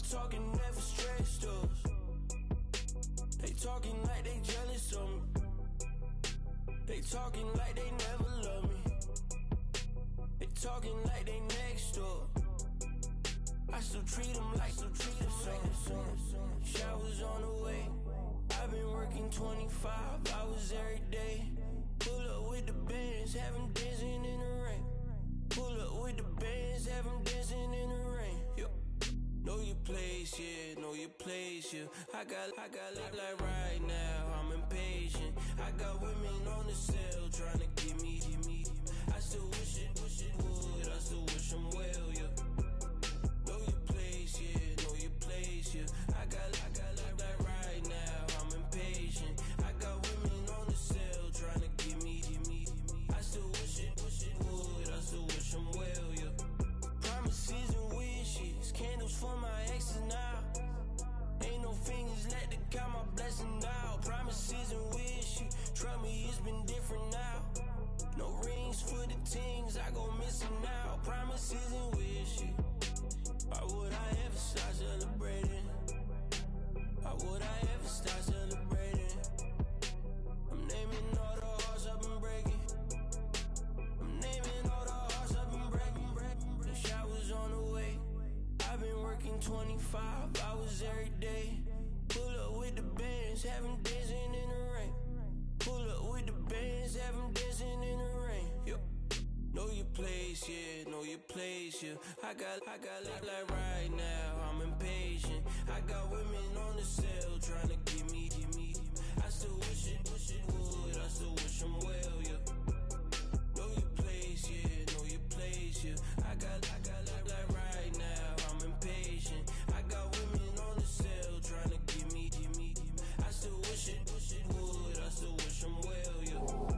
talking never stressed up. They talking like they jealous of me. They talking like they never love me. They talking like they next door. I still treat them like some. Showers on the way. I've been working 25 hours every day. Pull up with the bands, have them dancing in the rain. Pull up with the bands, have them dancing in the rain. Yo. Know your place, yeah, know your place, yeah. I got like right now, I'm impatient. I got women on the cell trying to get me. I still wish it would, I still wish them well, yeah. Know your place, yeah, know your place, yeah. I got like right now, I'm impatient. I got women on the cell trying to get me. I still wish it would, I still wish them well, yeah. Promises and wishes, candles for my exes now. Ain't no fingers left to count my blessing out. Promises and wishes, trust me, it's been different now. No rings for the things I go missing now. Promises and wishes. Why would I ever start celebrating? Why would I ever start celebrating? I'm naming all the hearts I've been breaking. I'm naming all the hearts I've been breaking. The showers on the way. I've been working 25 hours every day. Pull up with the bands, have them dancing in the rain. Pull up with the bands, have them dancing in the rain. Yo. Know your place, yeah, know your place, yeah. I got like right now, I'm impatient. I got women on the cell trying to get me. I still wish it would, I still wish them well, yeah. Know your place, yeah, know your place, yeah. I got like right now, I'm impatient. I got women on the cell trying to get me. I still wish it would, I still wish them well, yeah.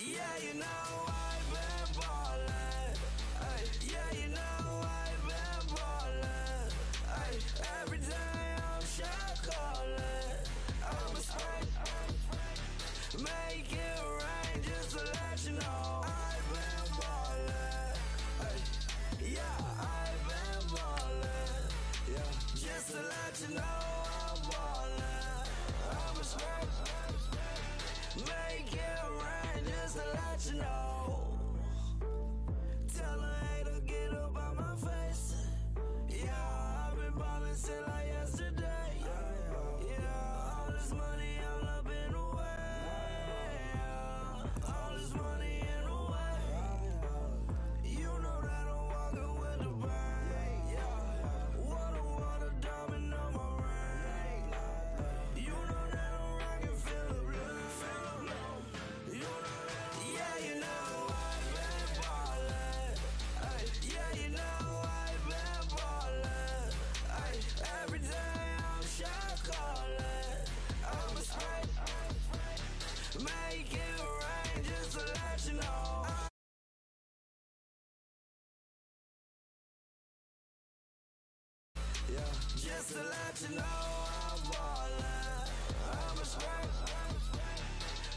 Yeah, you know I've been ballin'. Ay, yeah, you know I've been ballin'. Ay, every day I'm shot callin'. I'm a spring, make it rain just to let you know I've been ballin'. Ay, yeah, I've been ballin'. Yeah, just to let you know I'm ballin'. I'm a spring, make it rain just to let you know. Tell a hater get up out my face. Yeah, I've been ballin' since like yesterday. Yeah, all this money all up in the way. All this money in the way. You know that I'm walking with the bank. Water, diamond on my ring. You know that I'm rockin', feel the blue. You know that, yeah, you know I've been ballin'. Ay, yeah, you know I've been ballin'. Ay, every day I'm shot callin'. I'm a spray, make it rain just to let you know. Yeah, just to let you know I'm ballin'. I'm a spray,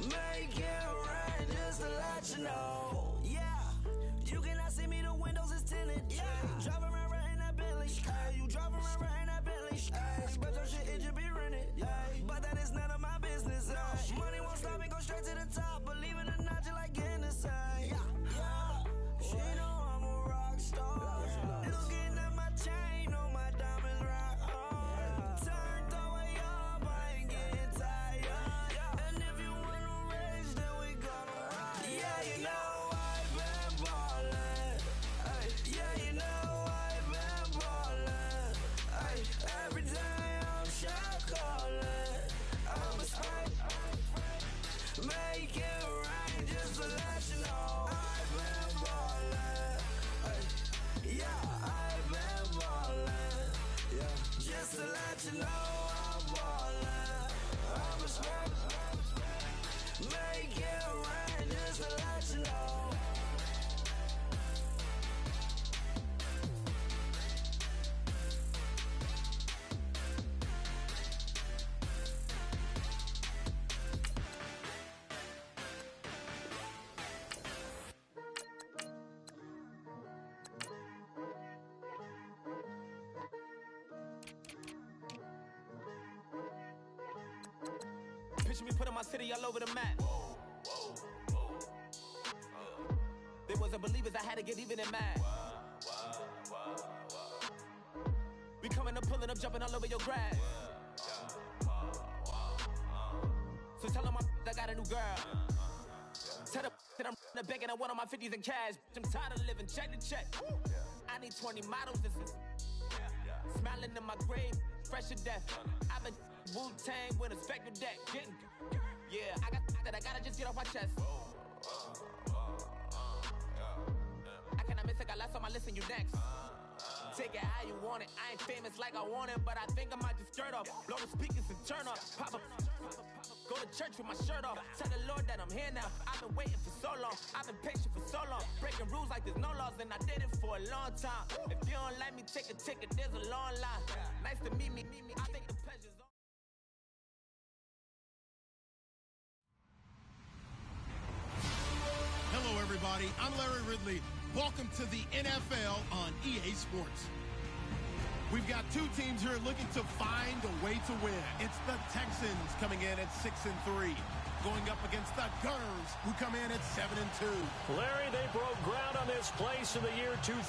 make it rain just to let you know. Yeah, you cannot see me, the windows is tinted. Yeah, drive around right in that Bentley. Hey, you drive around right in that Bentley. Hey, but your shit, it just be rented. Hey, but that is none of my business. Hey, money won't stop me, go straight to the top. Believe it or not, you like getting the same. Yeah, she know I'm a rock star. Looking at my chain, on my diamonds rock hard. Turned the way up, I ain't getting tired. And if you wanna race, then we gonna ride. Yeah, you know I've been ballin'. Ay, yeah, you know I've been ballin'. Ay, every day I'm shot callin'. I'm a spray, make it rain just to low. Picture me putting my city all over the map. They wasn't believers, I had to get even and mad. We coming up, pulling up, jumping all over your grass. So tell them I got a new girl. Tell them that I'm the bank and I want on my 50s in cash. I'm tired of living check to check. I need 20 models. This is smiling in my grave, fresh to death. I've been Wu-Tang with a spectral deck. Getting, yeah, I gotta just get off my chest. I cannot miss it, got last on my list and you next. Take it how you want it. I ain't famous like I want it, but I think I might just skirt off. Blow the speakers and turn off. Pop up. Go to church with my shirt off. Tell the Lord that I'm here now. I've been waiting for so long. I've been patient for so long. Breaking rules like there's no laws, and I did it for a long time. If you don't like me, take a ticket. There's a long line. Nice to meet me. I think the pleasure's all. Hello, everybody. I'm Larry Ridley. Welcome to the NFL on EA Sports. We've got two teams here looking to find a way to win. It's the Texans coming in at 6-3, going up against the Gunners, who come in at 7-2. Larry, they broke ground on this place in the year 2000,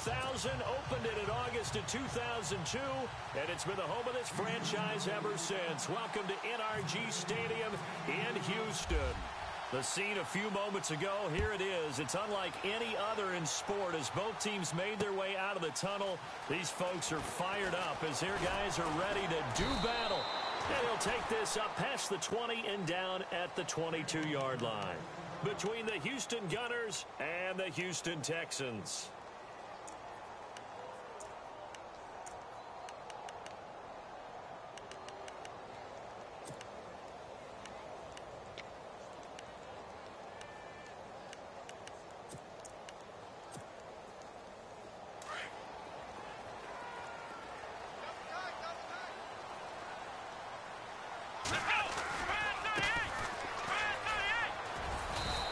opened it in August of 2002, and it's been the home of this franchise ever since. Welcome to NRG Stadium in Houston. The scene a few moments ago, here it is. It's unlike any other in sport as both teams made their way out of the tunnel. These folks are fired up as their guys are ready to do battle. And he'll take this up past the 20 and down at the 22-yard line. Between the Houston Gunners and the Houston Texans.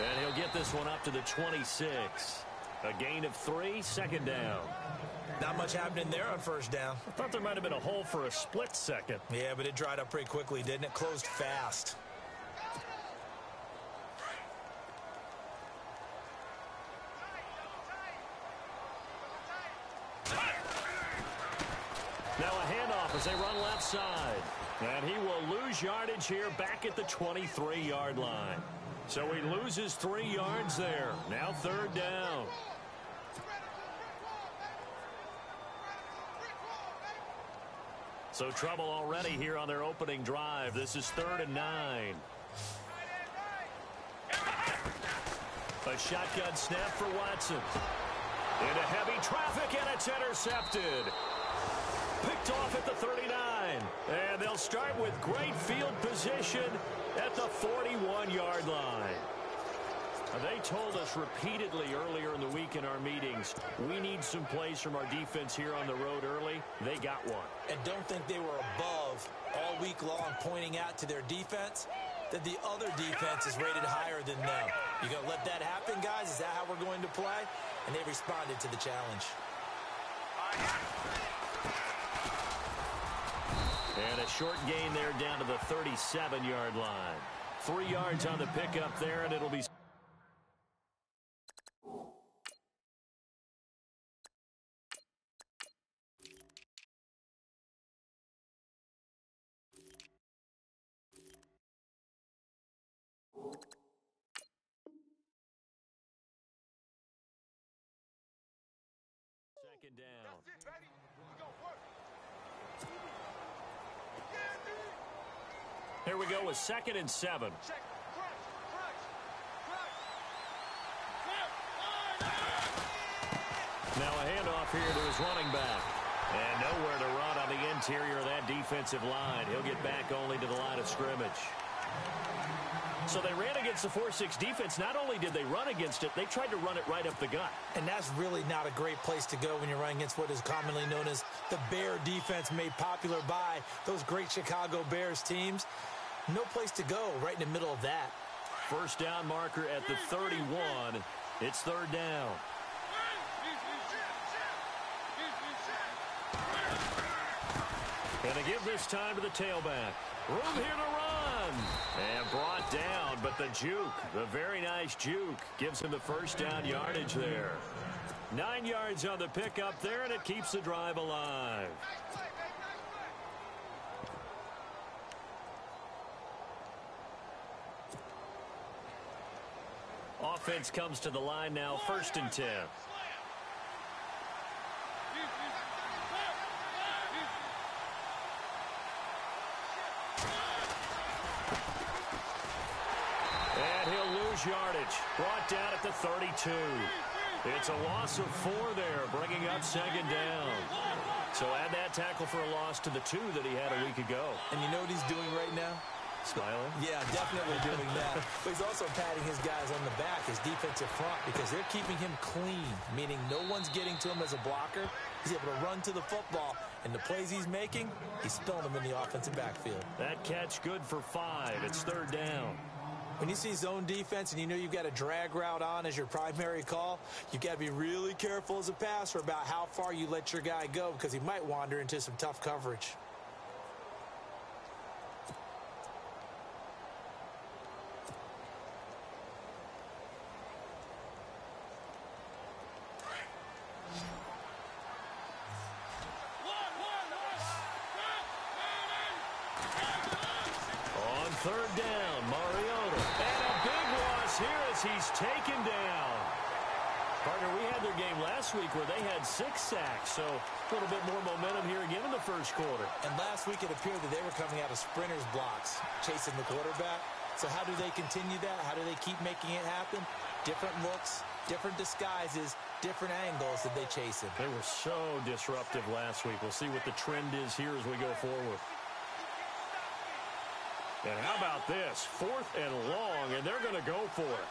And he'll get this one up to the 26. A gain of 3, second down. Not much happening there on first down. I thought there might have been a hole for a split second. Yeah, but it dried up pretty quickly, didn't it? Closed fast. Now a handoff as they run left side. And he will lose yardage here back at the 23-yard line. So he loses 3 yards there. Now third down. So trouble already here on their opening drive. This is 3rd and 9. A shotgun snap for Watson. Into heavy traffic, and it's intercepted. Picked off at the 39. And they'll start with great field position at the 41-yard line. They told us repeatedly earlier in the week in our meetings, we need some plays from our defense here on the road early. They got one. And don't think they were above all week long pointing out to their defense that the other defense is rated higher than them. You going to let that happen, guys? Is that how we're going to play? And they responded to the challenge. And a short gain there down to the 37-yard line. 3 yards on the pickup there, and it'll be... Second down. That's it, baby. We gonna work. Here we go with 2nd and 7. Check. Now a handoff here to his running back. And nowhere to run on the interior of that defensive line. He'll get back only to the line of scrimmage. So they ran against the 4-6 defense. Not only did they run against it, they tried to run it right up the gut. And that's really not a great place to go when you're running against what is commonly known as the Bear defense, made popular by those great Chicago Bears teams. No place to go right in the middle of that. First down marker at the 31. It's third down. And they give this time to the tailback. Room here to run. And brought down, but the juke, the very nice juke, gives him the first down yardage there. 9 yards on the pickup there, and it keeps the drive alive. Offense comes to the line now, 1st and 10. And he'll lose yardage. Brought down at the 32. It's a loss of 4 there, bringing up 2nd down. So add that tackle for a loss to the 2 that he had a week ago. And you know what he's doing right now? Smiling? Yeah, definitely doing that. But he's also patting his guys on the back, his defensive front, because they're keeping him clean, meaning no one's getting to him as a blocker. He's able to run to the football, and the plays he's making, he's spilling them in the offensive backfield. That catch good for 5. It's 3rd down. When you see zone defense and you know you've got a drag route on as your primary call, you've got to be really careful as a passer about how far you let your guy go, because he might wander into some tough coverage. Third down, Mariota. And a big loss here as he's taken down. Partner, we had their game last week where they had 6 sacks, so a little bit more momentum here again in the first quarter. And last week it appeared that they were coming out of sprinters blocks, chasing the quarterback. So how do they continue that? How do they keep making it happen? Different looks, different disguises, different angles that they chase him. They were so disruptive last week. We'll see what the trend is here as we go forward. And how about this? 4th and long, and they're going to go for it.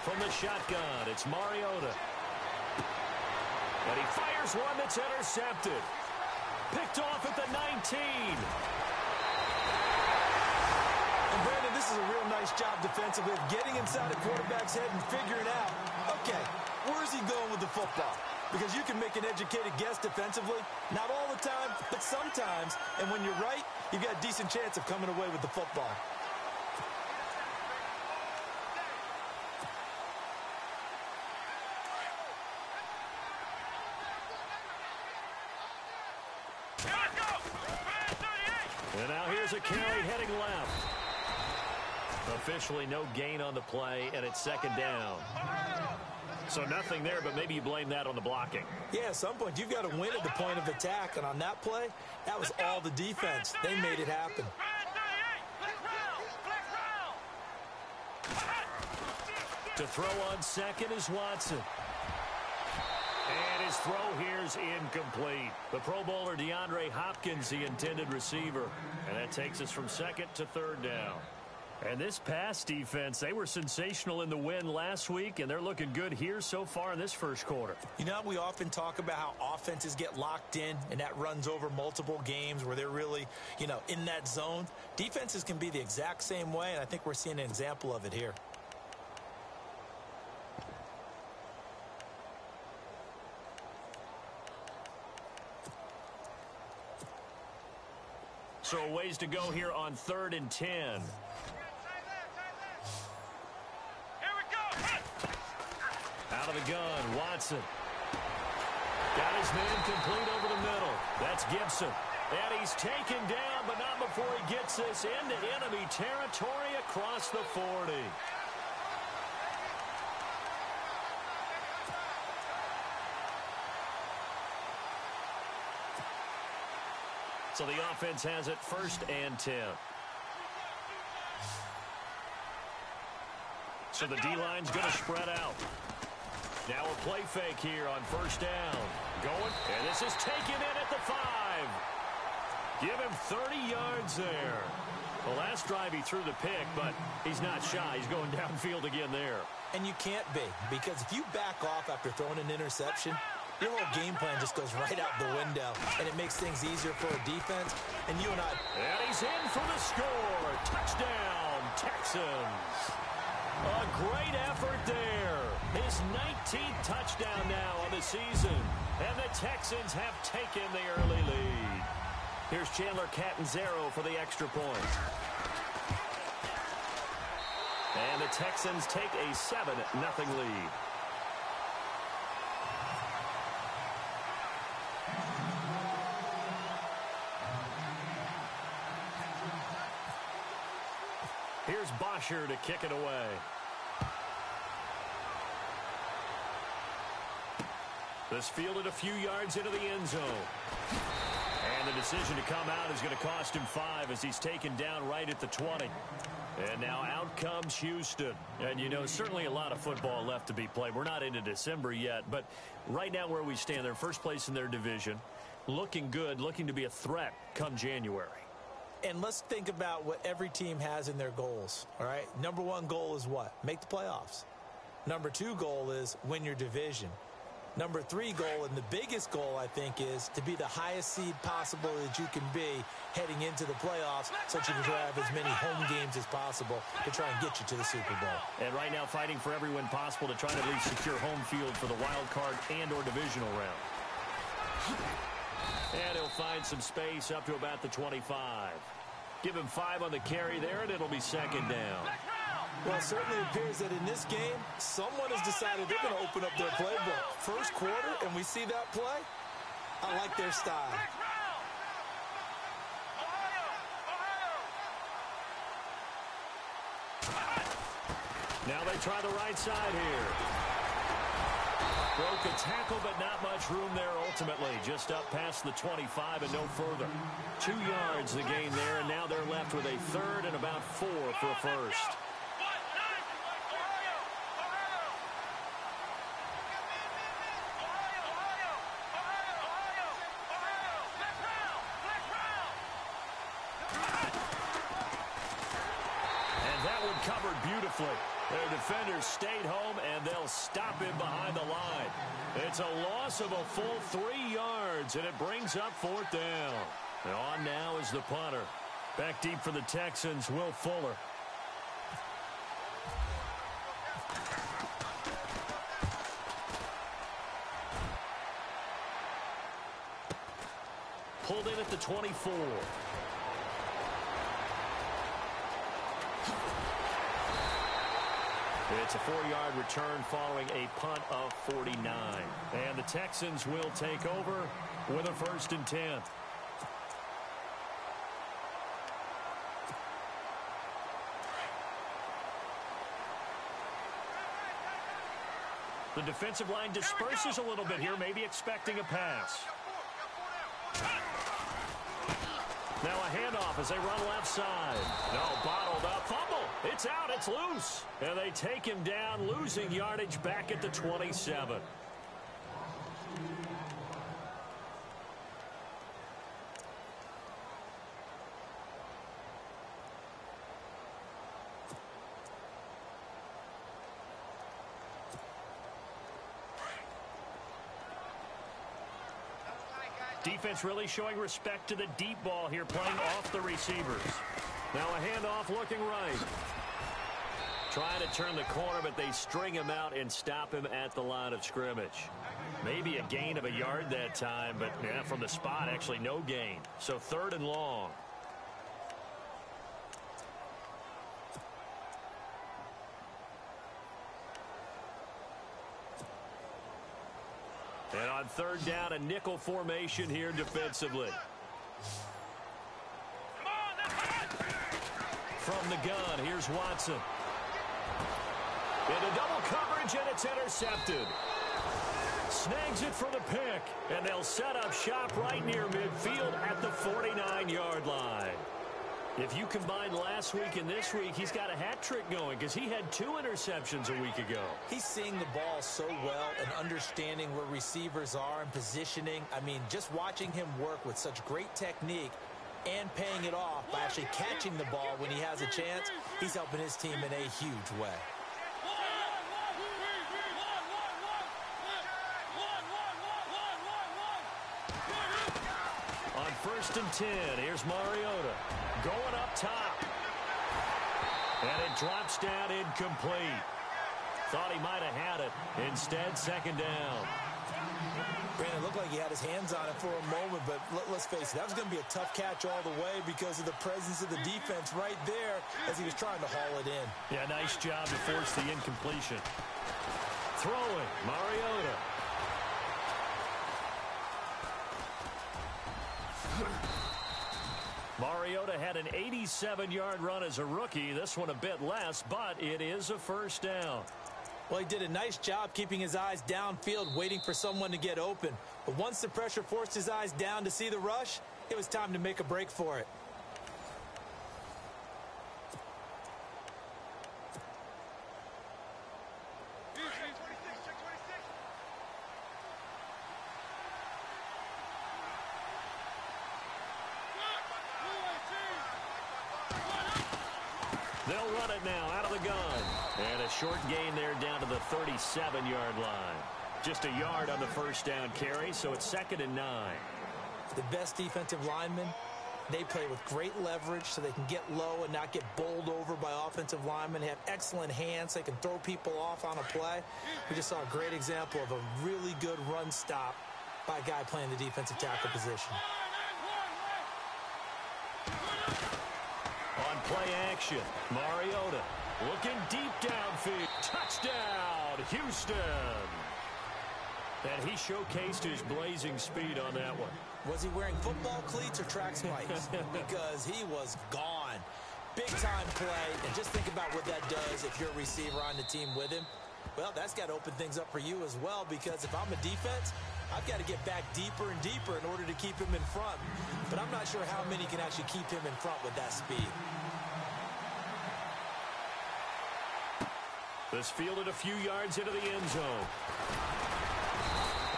From the shotgun, it's Mariota. And he fires one that's intercepted. Picked off at the 19. And Brandon, this is a real nice job defensively of getting inside the quarterback's head and figuring out, okay, where's he going with the football? Because you can make an educated guess defensively, not all the time, but sometimes. And when you're right, you've got a decent chance of coming away with the football. And now here's a carry heading left. Officially no gain on the play, and it's 2nd down. So nothing there, but maybe you blame that on the blocking. Yeah, at some point, you've got to win at the point of attack. And on that play, that was all the defense. They made it happen. To throw on 2nd is Watson. And his throw here's incomplete. The Pro Bowler DeAndre Hopkins, the intended receiver. And that takes us from 2nd to 3rd down. And this pass defense, they were sensational in the win last week, and they're looking good here so far in this first quarter. You know, we often talk about how offenses get locked in, and that runs over multiple games where they're really, you know, in that zone. Defenses can be the exact same way, and I think we're seeing an example of it here. So a ways to go here on 3rd and 10. Out of the gun, Watson. Got his man complete over the middle. That's Gibson. And he's taken down, but not before he gets this into enemy territory across the 40. So the offense has it 1st and 10. So the D-line's going to spread out. Now a play fake here on first down. Going, and this is taken in at the 5. Give him 30 yards there. The last drive he threw the pick, but he's not shy. He's going downfield again there. And you can't be, because if you back off after throwing an interception, your whole game plan just goes right out the window, and it makes things easier for a defense. And you and I... And he's in for the score. Touchdown, Texans. A great effort there. His 19th touchdown now on the season. And the Texans have taken the early lead. Here's Chandler Catanzaro for the extra point. And the Texans take a 7-0 lead. Here's Bosher to kick it away. This fielded a few yards into the end zone. And the decision to come out is going to cost him 5 as he's taken down right at the 20. And now out comes Houston. And, you know, certainly a lot of football left to be played. We're not into December yet, but right now where we stand, they're first place in their division. Looking good, looking to be a threat come January. And let's think about what every team has in their goals, all right? Number 1 goal is what? Make the playoffs. Number 2 goal is win your division. Number 3 goal, and the biggest goal, I think, is to be the highest seed possible that you can be heading into the playoffs so that you can have as many home games as possible to try and get you to the Super Bowl. And right now fighting for every win possible to try to at least secure home field for the wild card and or divisional round. And he'll find some space up to about the 25. Give him 5 on the carry there, and it'll be second down. Well, it certainly appears that in this game, someone has decided they're going to open up their playbook. First quarter, and we see that play. I like their style. Now they try the right side here. Broke a tackle, but not much room there ultimately. Just up past the 25 and no further. 2 yards the gain there, and now they're left with a 3rd and about 4 for a first. Covered beautifully. Their defenders stayed home, and they'll stop him behind the line. It's a loss of a full 3 yards, and it brings up 4th down. And on now is the punter. Back deep for the Texans, Will Fuller. Pulled in at the 24. It's a 4-yard return following a punt of 49. And the Texans will take over with a 1st and 10. The defensive line disperses a little bit here, maybe expecting a pass. Now a handoff as they run left side. No, bottled up. Fumble. It's out. It's loose. And they take him down, losing yardage back at the 27. Defense really showing respect to the deep ball here, playing off the receivers. Now a handoff looking right. Trying to turn the corner, but they string him out and stop him at the line of scrimmage. Maybe a gain of a yard that time, but yeah, from the spot, actually no gain. So 3rd and long. And on 3rd down, a nickel formation here defensively. From the gun, here's Watson. Into double coverage, and it's intercepted. Snags it for the pick, and they'll set up shop right near midfield at the 49-yard line. If you combine last week and this week, he's got a hat trick going because he had 2 interceptions a week ago. He's seeing the ball so well and understanding where receivers are and positioning. I mean, just watching him work with such great technique and paying it off by actually catching the ball when he has a chance, he's helping his team in a huge way. On 1st and 10, here's Mariota going up top. And it drops down incomplete. Thought he might have had it. Instead, 2nd down. Brandon, it looked like he had his hands on it for a moment, but let's face it, that was going to be a tough catch all the way because of the presence of the defense right there as he was trying to haul it in. Yeah, nice job to force the incompletion. Throwing, Mariota. Mariota had an 87-yard run as a rookie. This one a bit less, but it is a 1st down. Well, he did a nice job keeping his eyes downfield, waiting for someone to get open. But once the pressure forced his eyes down to see the rush, it was time to make a break for it. They'll run it now out of the gun. And a short gain there down to the 37-yard line. Just a yard on the 1st down carry, so it's 2nd and 9. The best defensive linemen, they play with great leverage so they can get low and not get bowled over by offensive linemen. They have excellent hands. They can throw people off on a play. We just saw a great example of a really good run stop by a guy playing the defensive tackle position. On play action, Mariota looking deep downfield. Touchdown, Houston. And he showcased his blazing speed on that one. Was he wearing football cleats or track spikes? Because he was gone. Big-time play. And just think about what that does if you're a receiver on the team with him. Well, that's got to open things up for you as well, because if I'm a defense, I've got to get back deeper and deeper in order to keep him in front. But I'm not sure how many can actually keep him in front with that speed. This fielded a few yards into the end zone.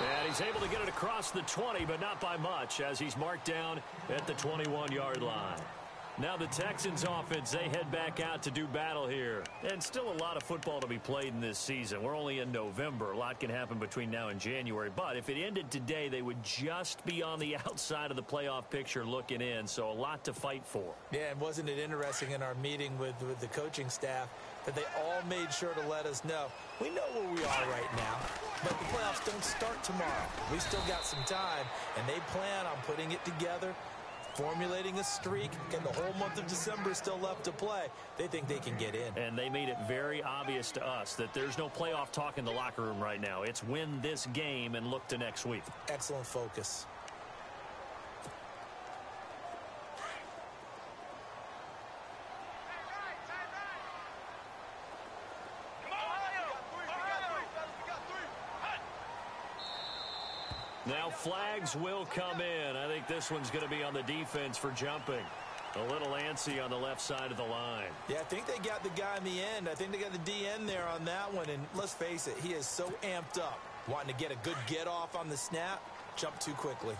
And he's able to get it across the 20, but not by much, as he's marked down at the 21-yard line. Now the Texans offense, they head back out to do battle here. And still a lot of football to be played in this season. We're only in November. A lot can happen between now and January. But if it ended today, they would just be on the outside of the playoff picture looking in. So a lot to fight for. Yeah, and wasn't it interesting in our meeting with the coaching staff that they all made sure to let us know, we know where we are right now, but the playoffs don't start tomorrow. We still got some time, and they plan on putting it together, formulating a streak, and the whole month of December is still left to play. They think they can get in. And they made it very obvious to us that there's no playoff talk in the locker room right now. It's win this game and look to next week. Excellent focus. Now flags will come in. I think this one's going to be on the defense for jumping. A little antsy on the left side of the line. Yeah, I think they got the guy in the end. I think they got the DN there on that one. And let's face it, he is so amped up, wanting to get a good get off on the snap, jump too quickly.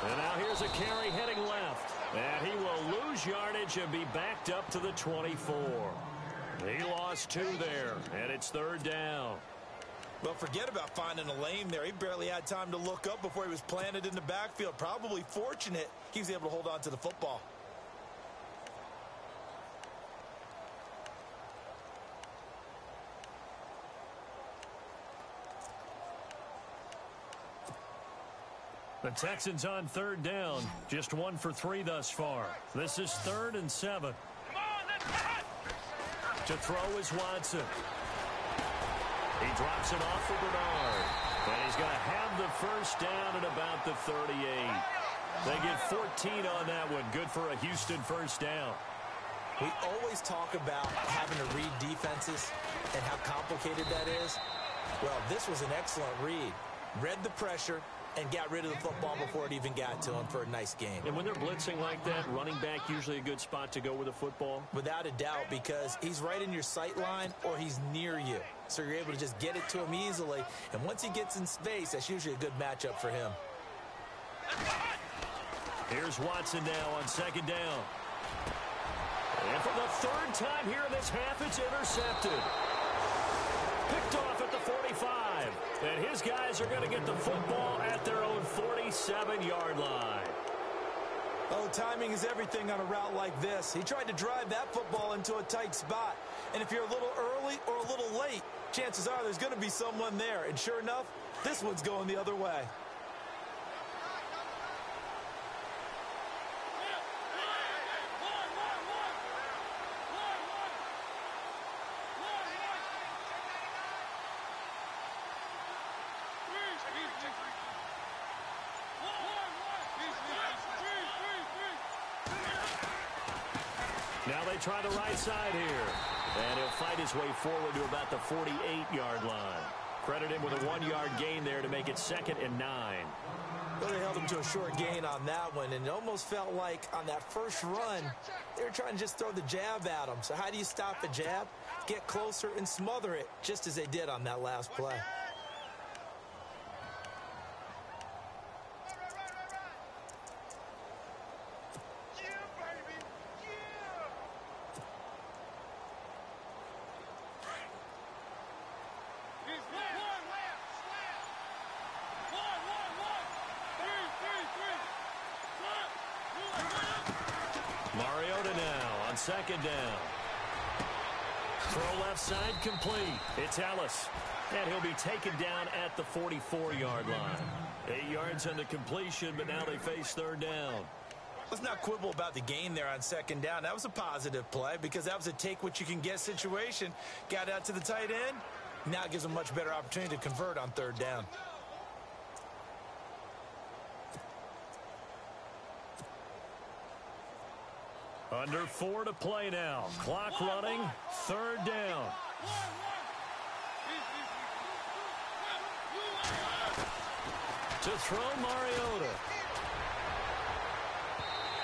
And now here's a carry heading left. And he will lose yardage and be backed up to the 24. He lost 2 there, and it's 3rd down. Well, forget about finding a lane there. He barely had time to look up before he was planted in the backfield. Probably fortunate he was able to hold on to the football. The Texans on 3rd down. Just 1 for 3 thus far. This is 3rd and 7. To throw is Watson. He drops it off for Bernard. And he's going to have the 1st down at about the 38. They get 14 on that one. Good for a Houston 1st down. We always talk about having to read defenses and how complicated that is. Well, this was an excellent read. Read the pressure and got rid of the football before it even got to him for a nice gain. And when they're blitzing like that, running back usually a good spot to go with the football? Without a doubt, because he's right in your sight line or he's near you. So you're able to just get it to him easily. And once he gets in space, that's usually a good matchup for him. Here's Watson now on second down. And for the third time here in this half, it's intercepted. Picked off at the 45. And his guys are going to get the football at their own 47-yard line. Oh, timing is everything on a route like this. He tried to drive that football into a tight spot. And if you're a little early or a little late, chances are there's going to be someone there. And sure enough, this one's going the other way. Now they try the right side here. And he'll fight his way forward to about the 48-yard line. Credit him with a 1-yard gain there to make it 2nd and 9. Well, they held him to a short gain on that one, and it almost felt like on that first run, they were trying to just throw the jab at him. So how do you stop a jab? Get closer and smother it, just as they did on that last play. Mariota now on second down. Throw left side complete. It's Ellis. And he'll be taken down at the 44-yard line. 8 yards on the completion, but now they face third down. Let's not quibble about the gain there on second down. That was a positive play because that was a take-what-you-can-get situation. Got out to the tight end. Now it gives them a much better opportunity to convert on third down. Under 4 to play now. Clock running. Third down. To throw Mariota.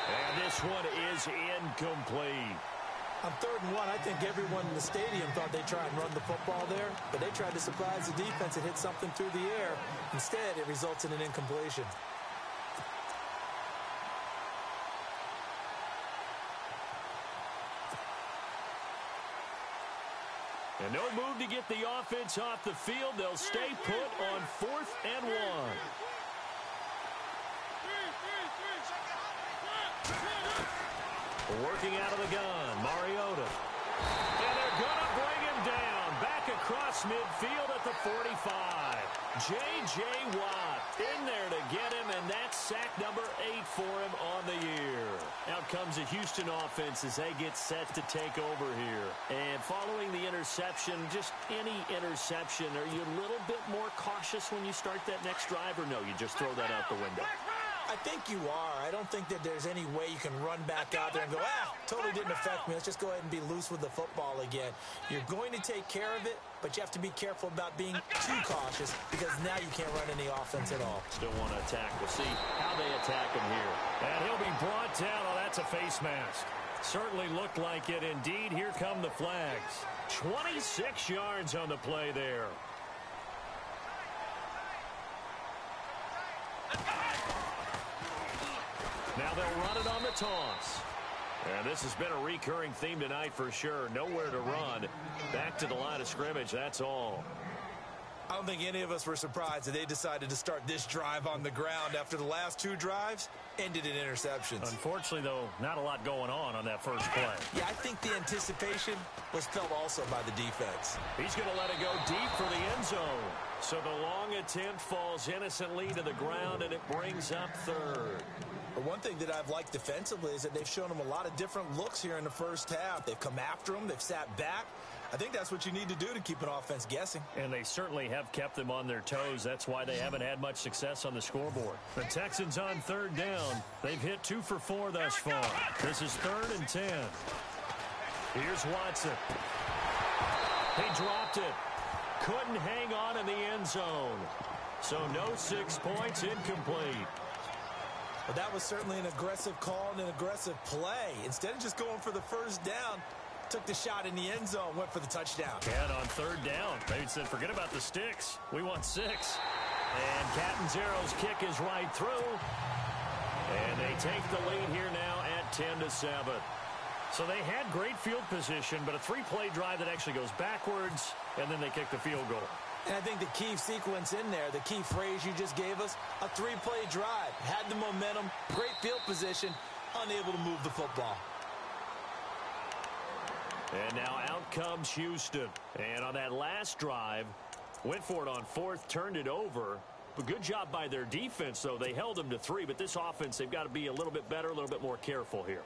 And this one is incomplete. On 3rd and 1, I think everyone in the stadium thought they'd try and run the football there, but they tried to surprise the defense and hit something through the air. Instead, it results in an incompletion. And no move to get the offense off the field. They'll stay put on 4th and 1. Working out of the gun, Mariota. And they're going to bring him down. Back across midfield at the 45. J.J. Watt in there to get him, and that's sack number 8 for him on the year. Out comes the Houston offense as they get set to take over here. And following the interception, just any interception, are you a little bit more cautious when you start that next drive, or no, you just throw that out the window? I think you are. I don't think that there's any way you can run back out there and go, totally didn't affect me. Let's just go ahead and be loose with the football again. You're going to take care of it, but you have to be careful about being too cautious because now you can't run any offense at all. Still want to attack. We'll see how they attack him here. And he'll be brought down. Oh, that's a face mask. Certainly looked like it. Indeed, here come the flags. 26 yards on the play there. Now they'll run it on the toss. And this has been a recurring theme tonight for sure. Nowhere to run. Back to the line of scrimmage, that's all. I don't think any of us were surprised that they decided to start this drive on the ground after the last 2 drives ended in interceptions. Unfortunately, though, not a lot going on that first play. Yeah, I think the anticipation was felt also by the defense. He's going to let it go deep for the end zone. So the long attempt falls innocently to the ground, and it brings up 3rd. But one thing that I've liked defensively is that they've shown them a lot of different looks here in the first half. They've come after them. They've sat back. I think that's what you need to do to keep an offense guessing. And they certainly have kept them on their toes. That's why they haven't had much success on the scoreboard. The Texans on 3rd down. They've hit 2 for 4 thus far. This is 3rd and 10. Here's Watson. He dropped it. Couldn't hang on in the end zone. So no 6 points, incomplete. Well, that was certainly an aggressive call and an aggressive play. Instead of just going for the first down, took the shot in the end zone, went for the touchdown. And on 3rd down, they said, forget about the sticks. We want 6. And Catanzaro's kick is right through. And they take the lead here now at 10-7. So they had great field position, but a 3-play drive that actually goes backwards, and then they kick the field goal. And I think the key sequence in there, the key phrase you just gave us, a 3-play drive. Had the momentum, great field position, unable to move the football. And now out comes Houston. And on that last drive, went for it on 4th, turned it over. But good job by their defense, though. They held them to 3, but this offense, they've got to be a little bit better, a little bit more careful here.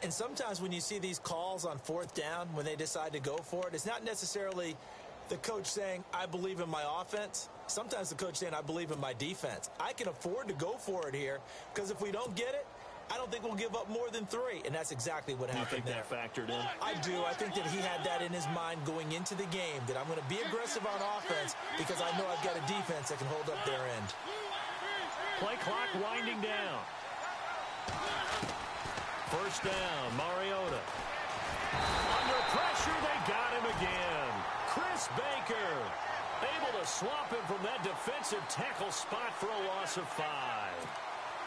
And sometimes when you see these calls on 4th down, when they decide to go for it, it's not necessarily the coach saying, I believe in my offense. Sometimes the coach saying, I believe in my defense. I can afford to go for it here because if we don't get it, I don't think we'll give up more than 3. And that's exactly what happened there. You think that factored in? I do. I think that he had that in his mind going into the game, that I'm going to be aggressive on offense because I know I've got a defense that can hold up their end. Play clock winding down. 1st down, Mariota. Under pressure, they got him again. Chris Baker able to swap him from that defensive tackle spot for a loss of 5.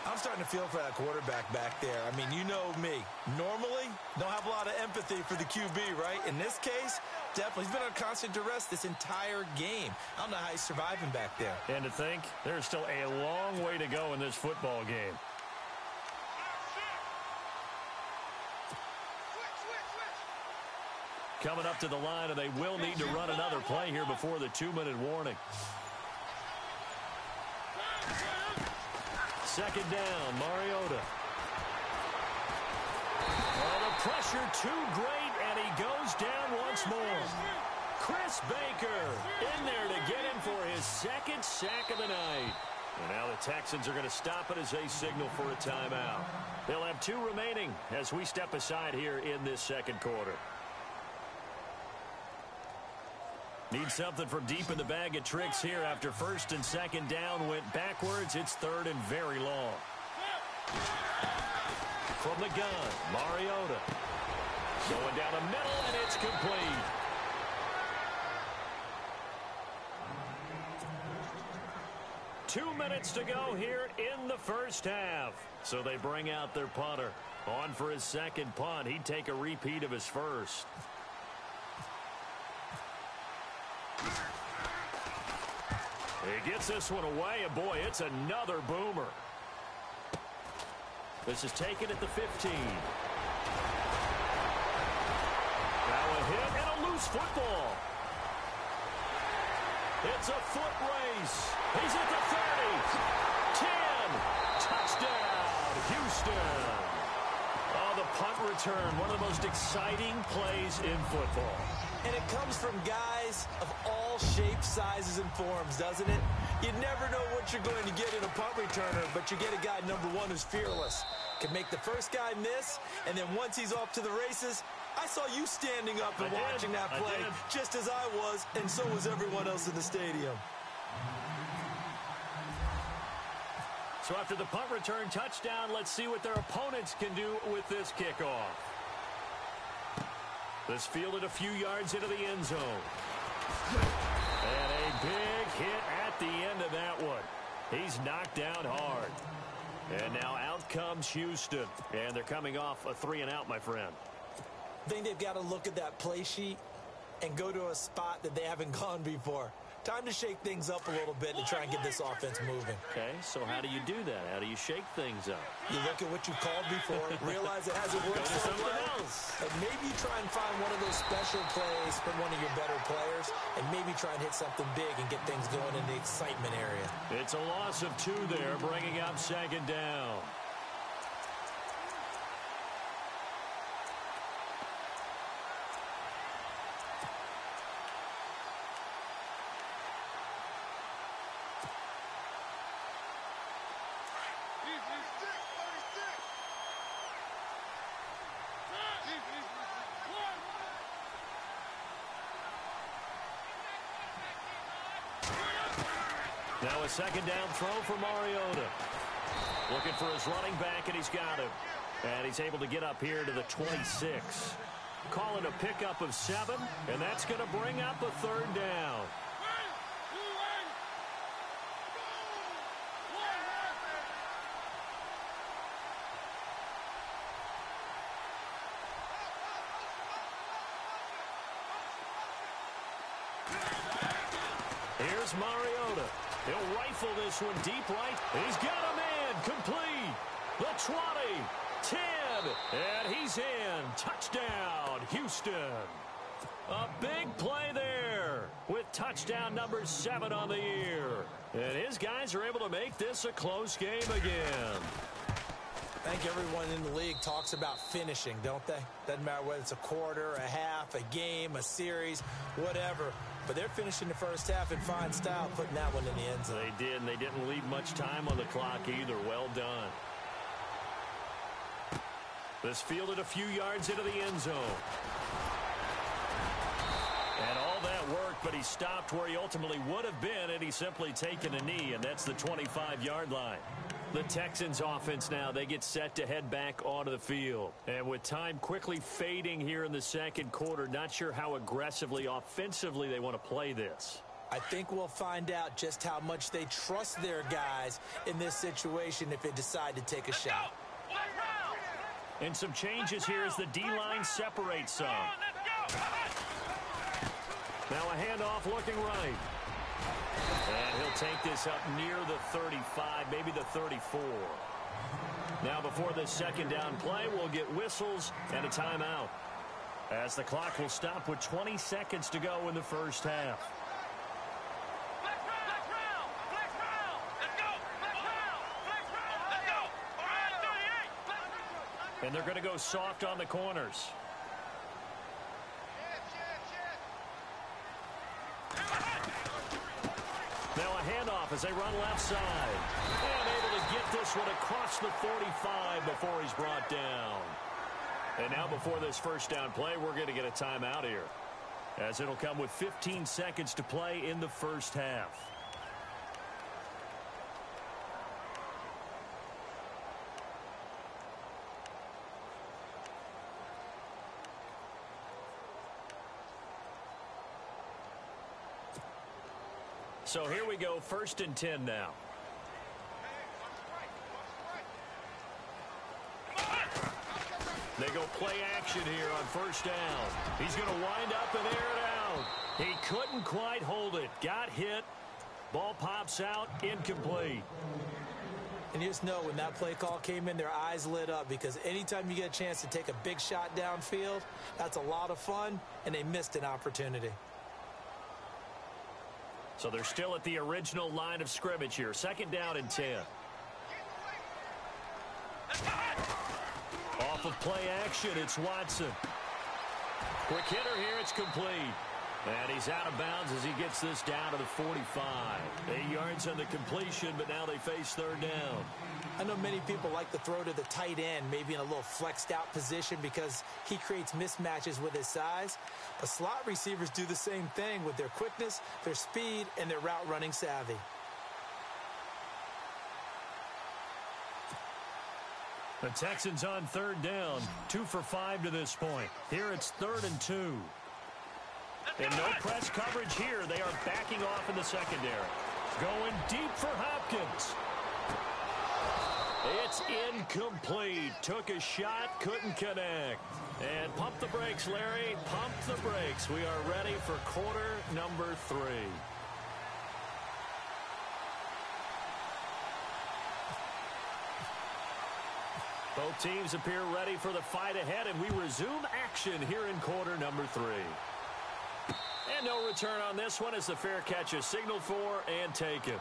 I'm starting to feel for that quarterback back there. I mean, you know me. Normally, don't have a lot of empathy for the QB, right? In this case, definitely. He's been on constant duress this entire game. I don't know how he's surviving back there. And to think, there's still a long way to go in this football game. Coming up to the line, and they will need to run another play here before the 2-minute warning. 2nd down, Mariota. Oh, the pressure too great, and he goes down once more. Chris Baker in there to get him for his 2nd sack of the night. And now the Texans are going to stop it as they signal for a timeout. They'll have 2 remaining as we step aside here in this 2nd quarter. Need something from deep in the bag of tricks here after 1st and 2nd down went backwards. It's 3rd and very long. From the gun, Mariota. Going down the middle, and it's complete. Two minutes to go here in the 1st half. So they bring out their punter. On for his 2nd punt. He'd take a repeat of his 1st. He gets this one away, and boy, it's another boomer. This is taken at the 15. Now a hit and a loose football. It's a foot race. He's at the 30. 10. Touchdown, Houston. Oh, the punt return, one of the most exciting plays in football. And it comes from guys of all shapes, sizes, and forms, doesn't it? You never know what you're going to get in a punt returner, but you get a guy, number 1, who's fearless. Can make the first guy miss, and then once he's off to the races, I saw you standing up and watching that play just as I was, and so was everyone else in the stadium. So after the punt return touchdown, let's see what their opponents can do with this kickoff. This fielded a few yards into the end zone. And a big hit at the end of that one. He's knocked down hard. And now out comes Houston. And they're coming off a 3-and-out, my friend. I think they've got to look at that play sheet and go to a spot that they haven't gone before. Time to shake things up a little bit to try and get this offense moving. Okay, so how do you do that? How do you shake things up? You look at what you called before, realize it hasn't worked so well, and maybe try and find one of those special plays from one of your better players, and maybe try and hit something big and get things going in the excitement area. It's a loss of 2 there, bringing up 2nd down. Now a second down throw for Mariota. Looking for his running back, and he's got him. And he's able to get up here to the 26. Call it a pickup of 7, and that's going to bring up a third down. Here's Mariota. He'll rifle this one deep right. He's got a man complete. The 20, 10, and he's in. Touchdown, Houston. A big play there with touchdown number 7 on the year. And his guys are able to make this a close game again. I think everyone in the league talks about finishing, don't they? Doesn't matter whether it's a quarter, a half, a game, a series, whatever. But they're finishing the first half in fine style, putting that one in the end zone. They did, and they didn't leave much time on the clock either. Well done. This fielded a few yards into the end zone. And all that worked, but he stopped where he ultimately would have been, and he's simply taken a knee, and that's the 25-yard line. The Texans offense now, they get set to head back onto the field. And with time quickly fading here in the second quarter, not sure how aggressively, offensively they want to play this. I think we'll find out just how much they trust their guys in this situation if they decide to take a shot. And some changes here as the D-line separates some. Now a handoff looking right. And he'll take this up near the 35, maybe the 34. Now before this second down play, we'll get whistles and a timeout, as the clock will stop with 20 seconds to go in the first half. And they're going to go soft on the corners. Now a handoff as they run left side. And able to get this one across the 45 before he's brought down. And now before this first down play, we're going to get a timeout here, as it'll come with 15 seconds to play in the first half. So here we go, 1st and 10 now. They go play action here on first down. He's going to wind up and air it out. He couldn't quite hold it. Got hit. Ball pops out, incomplete. And you just know when that play call came in, their eyes lit up, because anytime you get a chance to take a big shot downfield, that's a lot of fun, and they missed an opportunity. So they're still at the original line of scrimmage here. 2nd down and 10. Off of play action, it's Watson. Quick hitter here, it's complete. And he's out of bounds as he gets this down to the 45. 8 yards on the completion, but now they face 3rd down. I know many people like to throw to the tight end, maybe in a little flexed out position, because he creates mismatches with his size. But slot receivers do the same thing with their quickness, their speed, and their route running savvy. The Texans on 3rd down, 2 for 5 to this point. Here it's 3rd and 2. And no press coverage here. They are backing off in the secondary. Going deep for Hopkins. It's incomplete. Took a shot, couldn't connect. And pump the brakes, Larry. Pump the brakes. We are ready for quarter number 3. Both teams appear ready for the fight ahead, and we resume action here in quarter number 3. And no return on this one as the fair catch is signaled for and taken.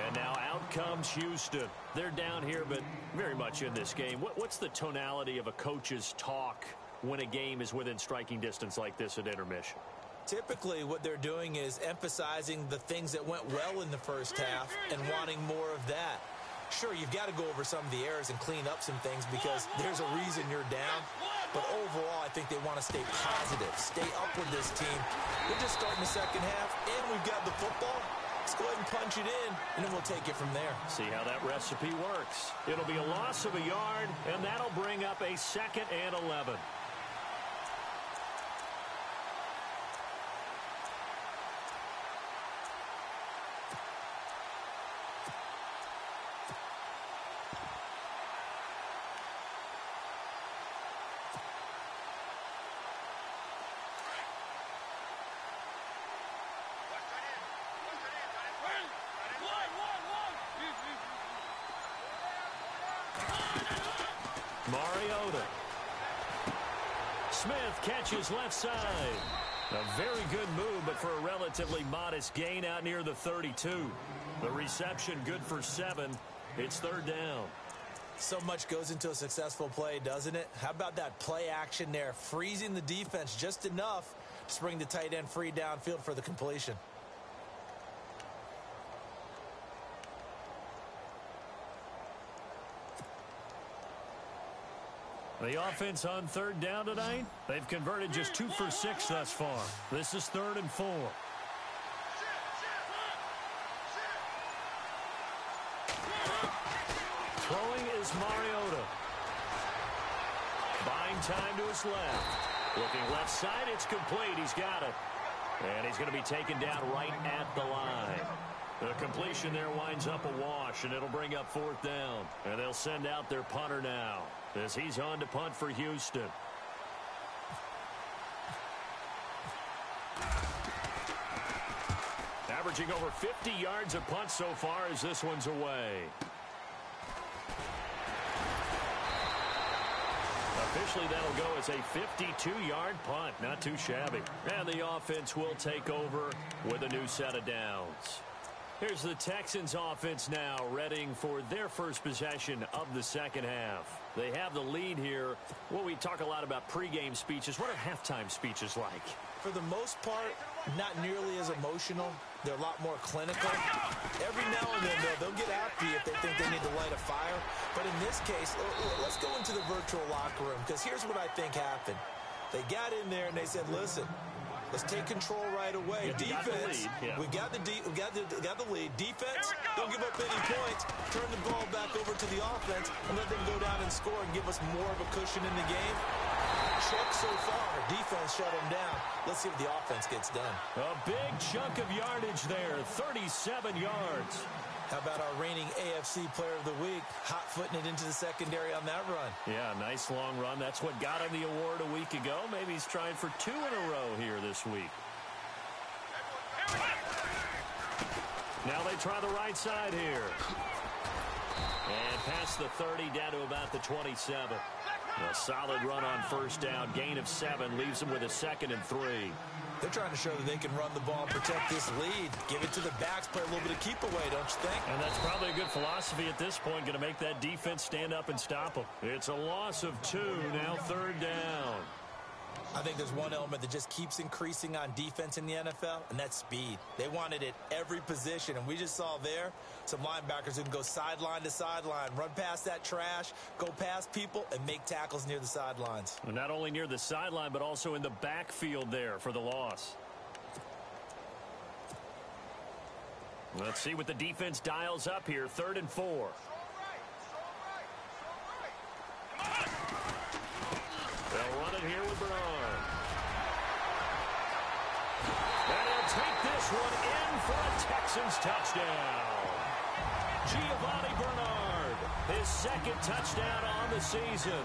And now out comes Houston. They're down here, but very much in this game. What's the tonality of a coach's talk when a game is within striking distance like this at intermission? Typically, what they're doing is emphasizing the things that went well in the first half and wanting more of that. Sure, you've got to go over some of the errors and clean up some things, because there's a reason you're down. But overall, I think they want to stay positive, stay up with this team. We're just starting the second half, and we've got the football. Let's go ahead and punch it in, and then we'll take it from there. See how that recipe works. It'll be a loss of a yard, and that'll bring up a 2nd and 11. Mariota. Smith catches left side. A very good move, but for a relatively modest gain out near the 32. The reception good for 7. It's 3rd down. So much goes into a successful play, doesn't it? How about that play action there, freezing the defense just enough to bring the tight end free downfield for the completion. The offense on 3rd down tonight, they've converted just 2 for 6 thus far. This is 3rd and 4. Throwing is Mariota. Buying time to his left. Looking left side, it's complete. He's got it. And he's going to be taken down right at the line. The completion there winds up a wash, and it'll bring up 4th down. And they'll send out their punter now, as he's on to punt for Houston. Averaging over 50 yards a punt so far as this one's away. Officially, that'll go as a 52-yard punt. Not too shabby. And the offense will take over with a new set of downs. Here's the Texans offense now, readying for their first possession of the 2nd half. They have the lead here. Well, we talk a lot about pregame speeches. What are halftime speeches like? For the most part, not nearly as emotional. They're a lot more clinical. Every now and then, they'll get after you if they think they need to light a fire. But in this case, let's go into the virtual locker room, because here's what I think happened. They got in there and they said, listen, let's take control right away. Defense, we got the lead. Defense, don't give up any points. Turn the ball back over to the offense and let them go down and score and give us more of a cushion in the game. Check so far. Defense shut them down. Let's see what the offense gets done. A big chunk of yardage there, 37 yards. How about our reigning AFC Player of the Week, hot-footing it into the secondary on that run? Yeah, nice long run. That's what got him the award a week ago. Maybe he's trying for 2 in a row here this week. Now they try the right side here. And past the 30, down to about the 27. A solid run on 1st down. Gain of 7 leaves them with a 2nd and 3. They're trying to show that they can run the ball and protect this lead. Give it to the backs, play a little bit of keep away, don't you think? And that's probably a good philosophy at this point, going to make that defense stand up and stop them. It's a loss of 2, now 3rd down. I think there's one element that just keeps increasing on defense in the NFL, and that's speed. They want it at every position, and we just saw there some linebackers who can go sideline to sideline, run past that trash, go past people, and make tackles near the sidelines. And not only near the sideline, but also in the backfield there for the loss. Let's see what the defense dials up here. 3rd and 4. They'll run it here with Bernard. And he'll take this one in for a Texans touchdown. Giovanni Bernard, his 2nd touchdown on the season.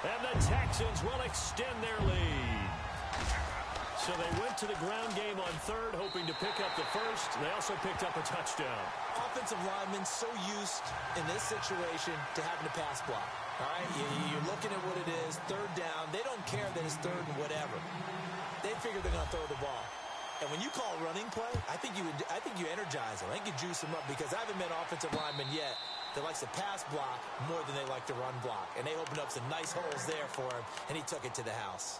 And the Texans will extend their lead. So they went to the ground game on 3rd, hoping to pick up the 1st. They also picked up a touchdown. Offensive linemen so used in this situation to having to pass block. All right, you're looking at what it is, 3rd down. They don't care that it's 3rd and whatever. They figure they're going to throw the ball. And when you call running play, I think you energize them. I think you juice them up, because I haven't met an offensive lineman yet that likes to pass block more than they like to run block. And they opened up some nice holes there for him, and he took it to the house.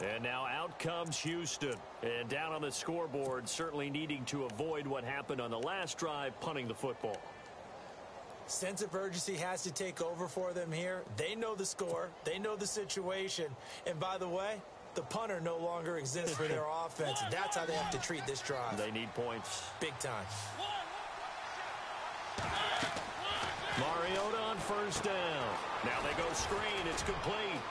And now out comes Houston. And down on the scoreboard, certainly needing to avoid what happened on the last drive, punting the football. Sense of urgency has to take over for them here. They know the score. They know the situation. And by the way, the punter no longer exists for their offense. That's how they have to treat this drive. They need points. Big time. Mariota on first down. Now they go screen. It's complete.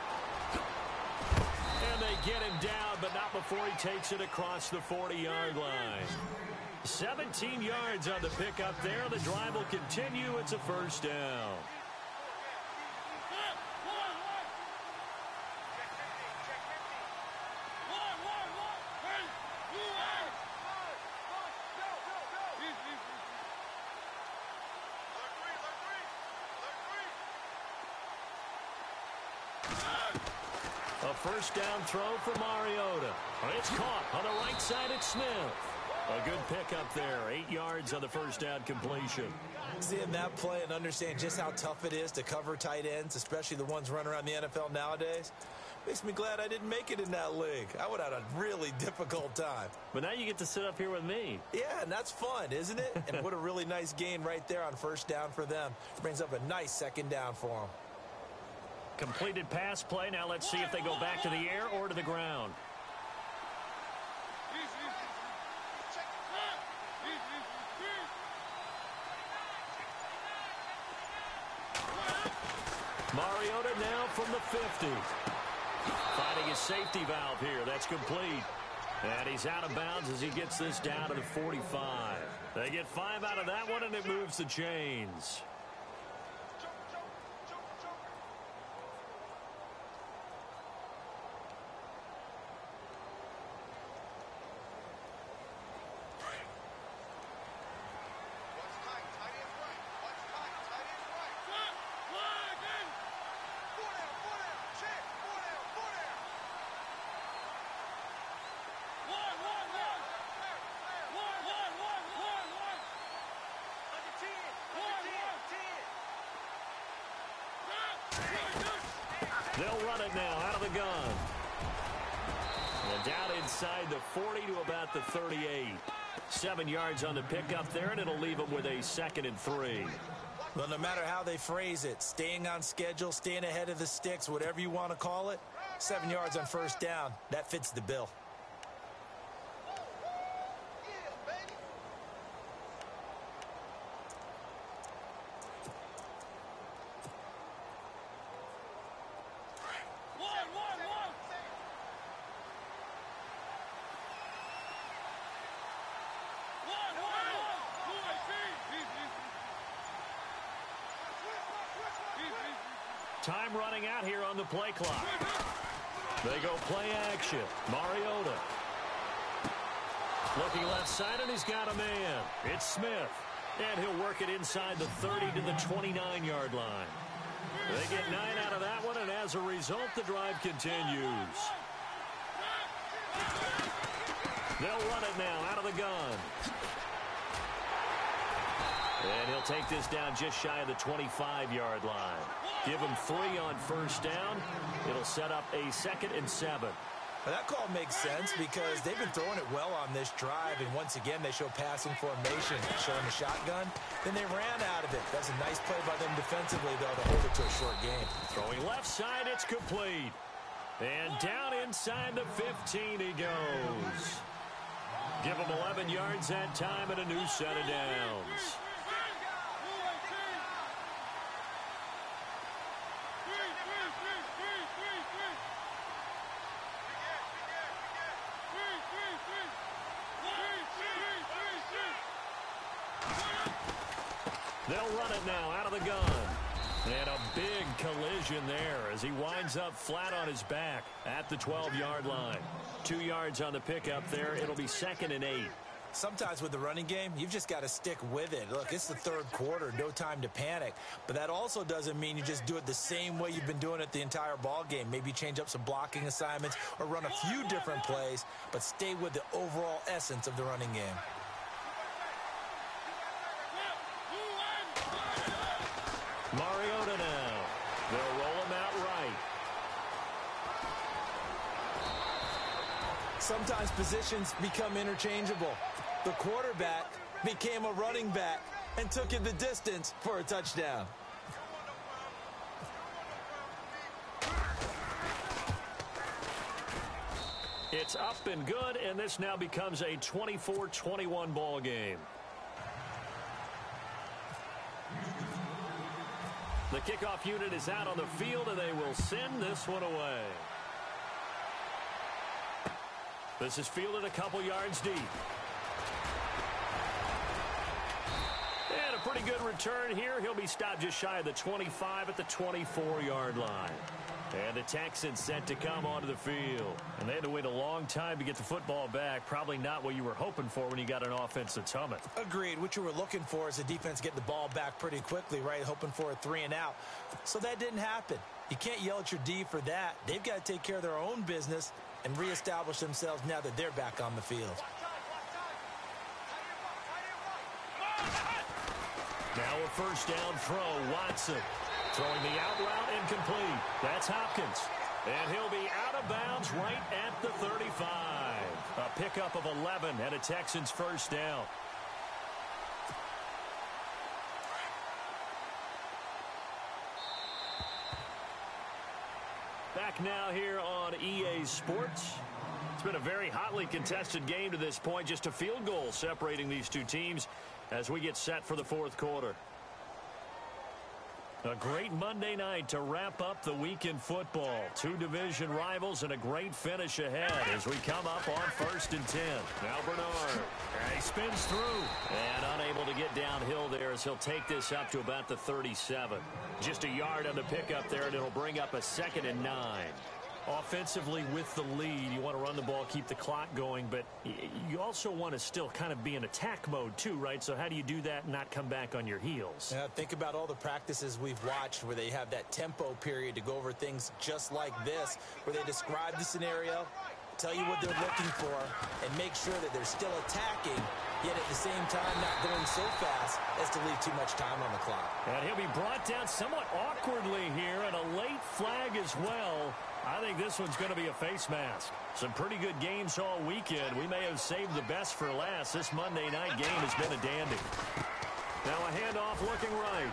And they get him down, but not before he takes it across the 40-yard line. 17 yards on the pickup there. The drive will continue. It's a first down. A first down throw for Mariota. It's caught on the right side. It's Smith. A good pickup there. 8 yards on the first down completion. Seeing that play and understand just how tough it is to cover tight ends, especially the ones running around the NFL nowadays, makes me glad I didn't make it in that league. I would have had a really difficult time. But now you get to sit up here with me. Yeah, and that's fun, isn't it? And what a really nice gain right there on first down for them. Brings up a nice second down for them. Completed pass play. Now let's see if they go back to the air or to the ground. Mariota now from the 50. Finding his safety valve here. That's complete. And he's out of bounds as he gets this down to the 45. They get 5 out of that one, and it moves the chains. They'll run it now out of the gun. And down inside the 40 to about the 38. 7 yards on the pickup there, and it'll leave them with a 2nd and 3. Well, no matter how they phrase it, staying on schedule, staying ahead of the sticks, whatever you want to call it, 7 yards on first down, that fits the bill. Time running out here on the play clock. They go play action. Mariota. Looking left side, and he's got a man. It's Smith. And he'll work it inside the 30 to the 29-yard line. They get 9 out of that one, and as a result, the drive continues. They'll run it now out of the gun. And he'll take this down just shy of the 25-yard line. Give him 3 on first down. It'll set up a 2nd and 7. Well, that call makes sense because they've been throwing it well on this drive, and once again they show passing formation, showing the shotgun. Then they ran out of it. That's a nice play by them defensively, though, to hold it to a short game. Throwing left side, it's complete. And down inside the 15 he goes. Give him 11 yards that time and a new set of downs. They'll run it now out of the gun. And a big collision there as he winds up flat on his back at the 12-yard line. 2 yards on the pickup there. It'll be 2nd and 8. Sometimes with the running game, you've just got to stick with it. Look, it's the 3rd quarter, no time to panic. But that also doesn't mean you just do it the same way you've been doing it the entire ball game. Maybe change up some blocking assignments or run a few different plays, but stay with the overall essence of the running game. Mariota now. They'll roll him out right. Sometimes positions become interchangeable. The quarterback became a running back and took it the distance for a touchdown. It's up and good, and this now becomes a 24-21 ball game. The kickoff unit is out on the field, and they will send this one away. This is fielded a couple yards deep. And a pretty good return here. He'll be stopped just shy of the 25 at the 24-yard line. And the Texans set to come onto the field. And they had to wait a long time to get the football back. Probably not what you were hoping for when you got an offense that's humming. Agreed. What you were looking for is the defense getting the ball back pretty quickly, right? Hoping for a 3-and-out. So that didn't happen. You can't yell at your D for that. They've got to take care of their own business and reestablish themselves now that they're back on the field. Now a first down throw. Watson throwing the out route incomplete. That's Hopkins. And he'll be out of bounds right at the 35. A pickup of 11 and a Texans first down. Back now here on EA Sports. It's been a very hotly contested game to this point. Just a field goal separating these two teams as we get set for the fourth quarter. A great Monday night to wrap up the week in football. Two division rivals and a great finish ahead as we come up on 1st and 10. Now Bernard. He spins through and unable to get downhill there as he'll take this up to about the 37. Just a yard on the pickup there, and it'll bring up a 2nd and 9. Offensively with the lead, you want to run the ball, keep the clock going, but you also want to still kind of be in attack mode too, right? So how do you do that and not come back on your heels? Think about all the practices we've watched where they have that tempo period to go over things just like this, where they describe the scenario, tell you what they're looking for, and make sure that they're still attacking, yet at the same time not going so fast as to leave too much time on the clock. And he'll be brought down somewhat awkwardly here, and a late flag as well. I think this one's going to be a face mask. Some pretty good games all weekend. We may have saved the best for last. This Monday night game has been a dandy. Now a handoff looking right.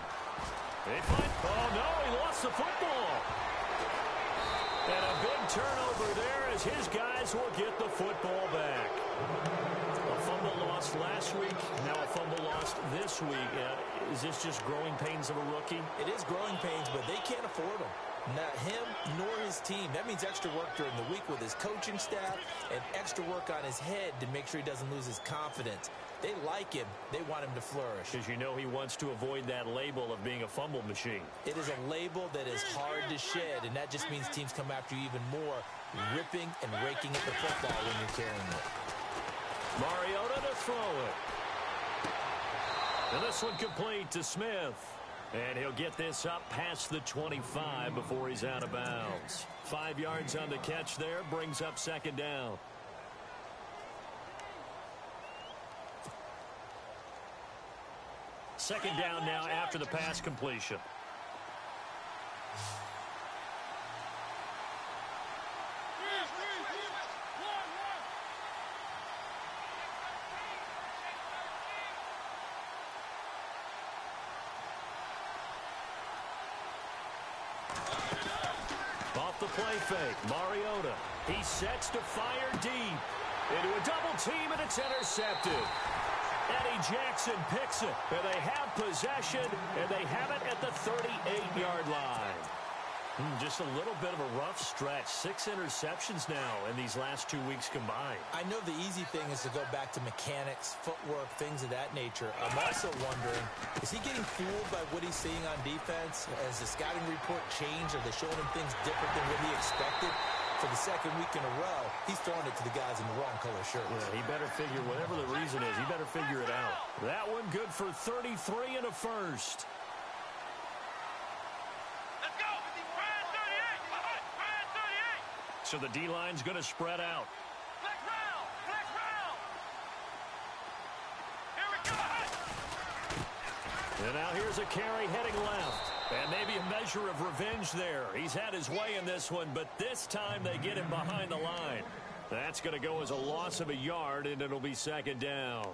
Oh, no, he lost the football. And a big turnover there as his guys will get the football back. A fumble lost last week, now a fumble lost this week. Is this just growing pains of a rookie? It is growing pains, but they can't afford them. Not him nor his team. That means extra work during the week with his coaching staff and extra work on his head to make sure he doesn't lose his confidence. They like him. They want him to flourish. Because you know he wants to avoid that label of being a fumble machine. It is a label that is hard to shed, and that just means teams come after you even more, ripping and raking at the football when you're carrying it. Mariota to throw it. And this one complete to Smith. And he'll get this up past the 25 before he's out of bounds. 5 yards on the catch there, brings up 2nd down. Second down now after the pass completion. Off the play fake, Mariota. He sets to fire deep. Into a double team, and it's intercepted. Eddie Jackson picks it, and they have possession, and they have it at the 38-yard line. Just a little bit of a rough stretch. 6 interceptions now in these last 2 weeks combined. I know the easy thing is to go back to mechanics, footwork, things of that nature. I'm also wondering, is he getting fooled by what he's seeing on defense? Has the scouting report changed? Are they showing him things different than what he expected? For the second week in a row, he's throwing it to the guys in the wrong color shirts. Yeah, he better figure, whatever the reason is, he better figure it out. That one good for 33 and a first. Let's go! Ryan 38! Ryan 38! So the D-line's going to spread out. Flex round! Flex round! Here we go! And now here's a carry heading left. And maybe a measure of revenge there. He's had his way in this one, but this time they get him behind the line. That's going to go as a loss of a yard, and it'll be 2nd down.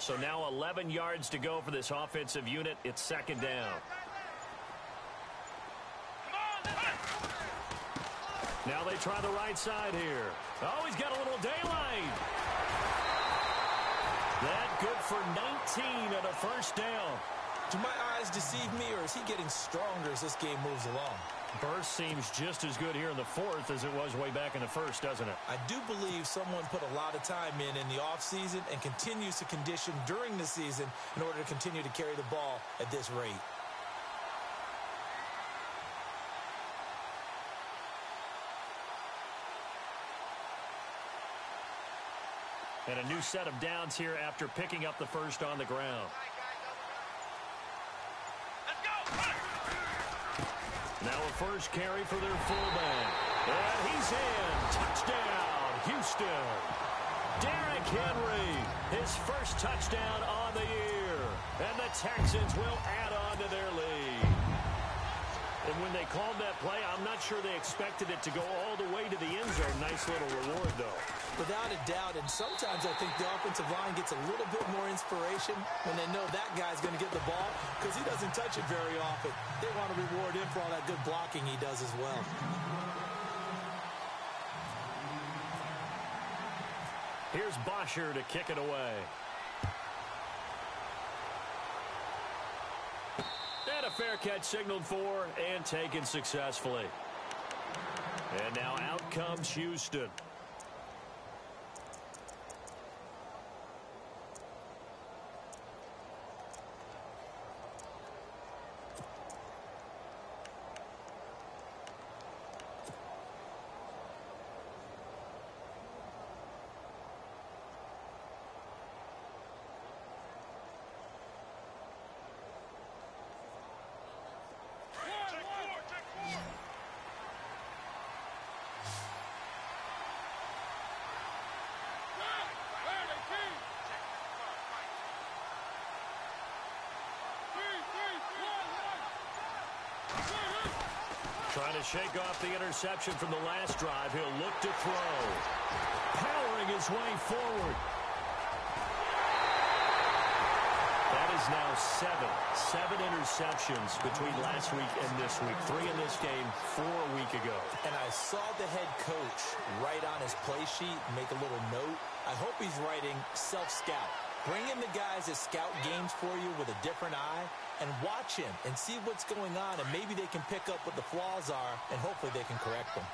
So now 11 yards to go for this offensive unit. It's second down. Now they try the right side here. Oh, he's got a little daylight. That good for 19 and a first down. Do my eyes deceive me, or is he getting stronger as this game moves along? Burst seems just as good here in the fourth as it was way back in the first, doesn't it? I do believe someone put a lot of time in the offseason and continues to condition during the season in order to continue to carry the ball at this rate. And a new set of downs here after picking up the first on the ground. Now a first carry for their fullback. And he's in. Touchdown, Houston. Derrick Henry, his first touchdown on the year. And the Texans will add on to their lead. And when they called that play, I'm not sure they expected it to go all the way to the end zone. Nice little reward, though. Without a doubt, and sometimes I think the offensive line gets a little bit more inspiration when they know that guy's going to get the ball because he doesn't touch it very often. They want to reward him for all that good blocking he does as well. Here's Bosher to kick it away. And a fair catch signaled for and taken successfully. And now out comes Houston. Trying to shake off the interception from the last drive. He'll look to throw. Powering his way forward. That is now seven interceptions between last week and this week. 3 in this game, 4 a week ago. And I saw the head coach write on his play sheet, make a little note. I hope he's writing self-scout. Bring in the guys that scout games for you with a different eye and watch him and see what's going on, and maybe they can pick up what the flaws are, and hopefully they can correct them.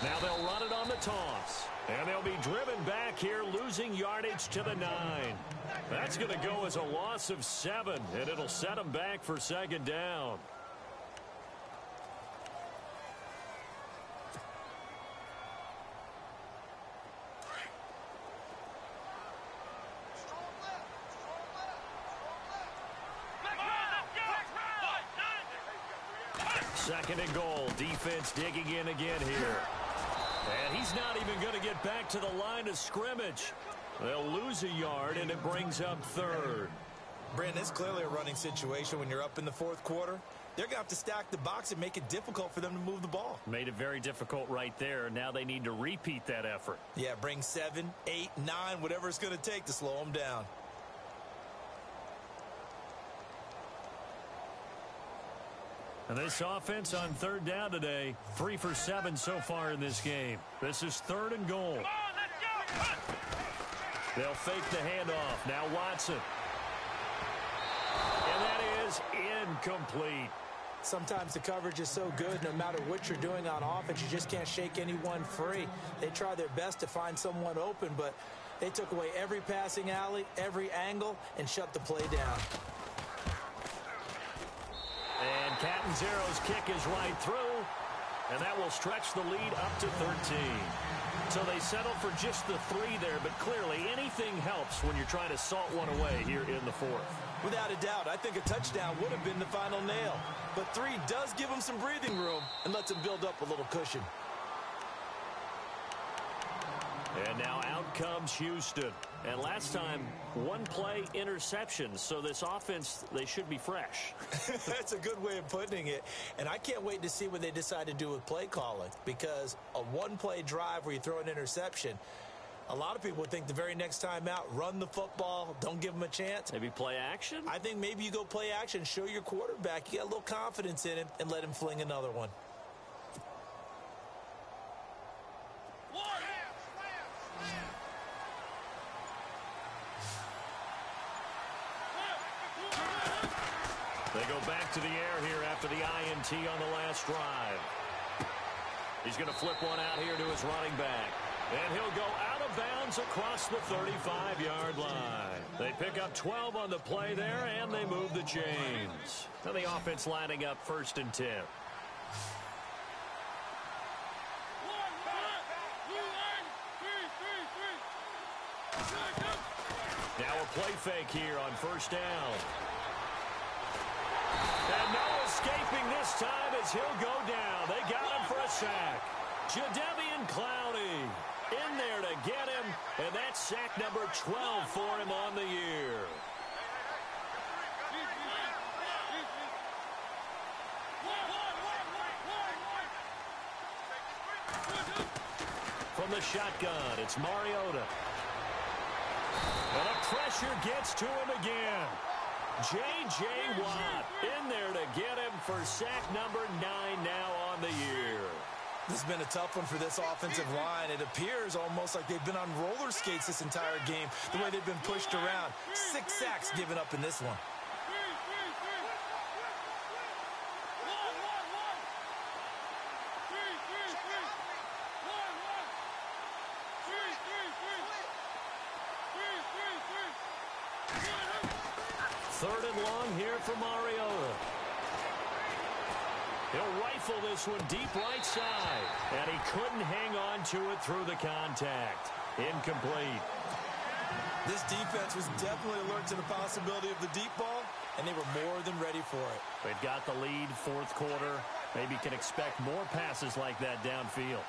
Now they'll run it on the toss. And they'll be driven back here, losing yardage to the 9. That's going to go as a loss of 7, and it'll set them back for second down. Second and goal. Defense digging in again here. And he's not even going to get back to the line of scrimmage. They'll lose a yard, and it brings up third. Brandon, it's clearly a running situation when you're up in the fourth quarter. They're going to have to stack the box and make it difficult for them to move the ball. Made it very difficult right there. Now they need to repeat that effort. Yeah, bring 7, 8, 9, whatever it's going to take to slow them down. And this offense on third down today, 3 for 7 so far in this game. This is third and goal. They'll fake the handoff. Now Watson. And that is incomplete. Sometimes the coverage is so good, no matter what you're doing on offense, you just can't shake anyone free. They try their best to find someone open, but they took away every passing alley, every angle, and shut the play down. And Catanzaro's kick is right through, and that will stretch the lead up to 13. So they settle for just the 3 there, but clearly anything helps when you're trying to salt one away here in the fourth. Without a doubt, I think a touchdown would have been the final nail. But 3 does give them some breathing room and lets them build up a little cushion. And now out comes Houston. And last time, one play interception. So this offense, they should be fresh. That's a good way of putting it. And I can't wait to see what they decide to do with play calling. Because a one-play drive where you throw an interception, a lot of people would think the very next time out, run the football, don't give them a chance. Maybe play action? I think maybe you go play action, show your quarterback you got a little confidence in him, and let him fling another one. They go back to the air here after the INT on the last drive. He's going to flip one out here to his running back. And he'll go out of bounds across the 35-yard line. They pick up 12 on the play there, and they move the chains. Now the offense lining up 1st and 10. Now a play fake here on 1st down. And no escaping this time as he'll go down. They got him for a sack. Jadeveon Clowney in there to get him, and that's sack number 12 for him on the year. From the shotgun, it's Mariota. And the pressure gets to him again. J.J. Watt in there to get him for sack number 9 now on the year. This has been a tough one for this offensive line. It appears almost like they've been on roller skates this entire game, the way they've been pushed around. 6 sacks given up in this one. Third and long here for Mariota. He'll rifle this one deep right side. And he couldn't hang on to it through the contact. Incomplete. This defense was definitely alert to the possibility of the deep ball, and they were more than ready for it. They've got the lead, 4th quarter. Maybe can expect more passes like that downfield.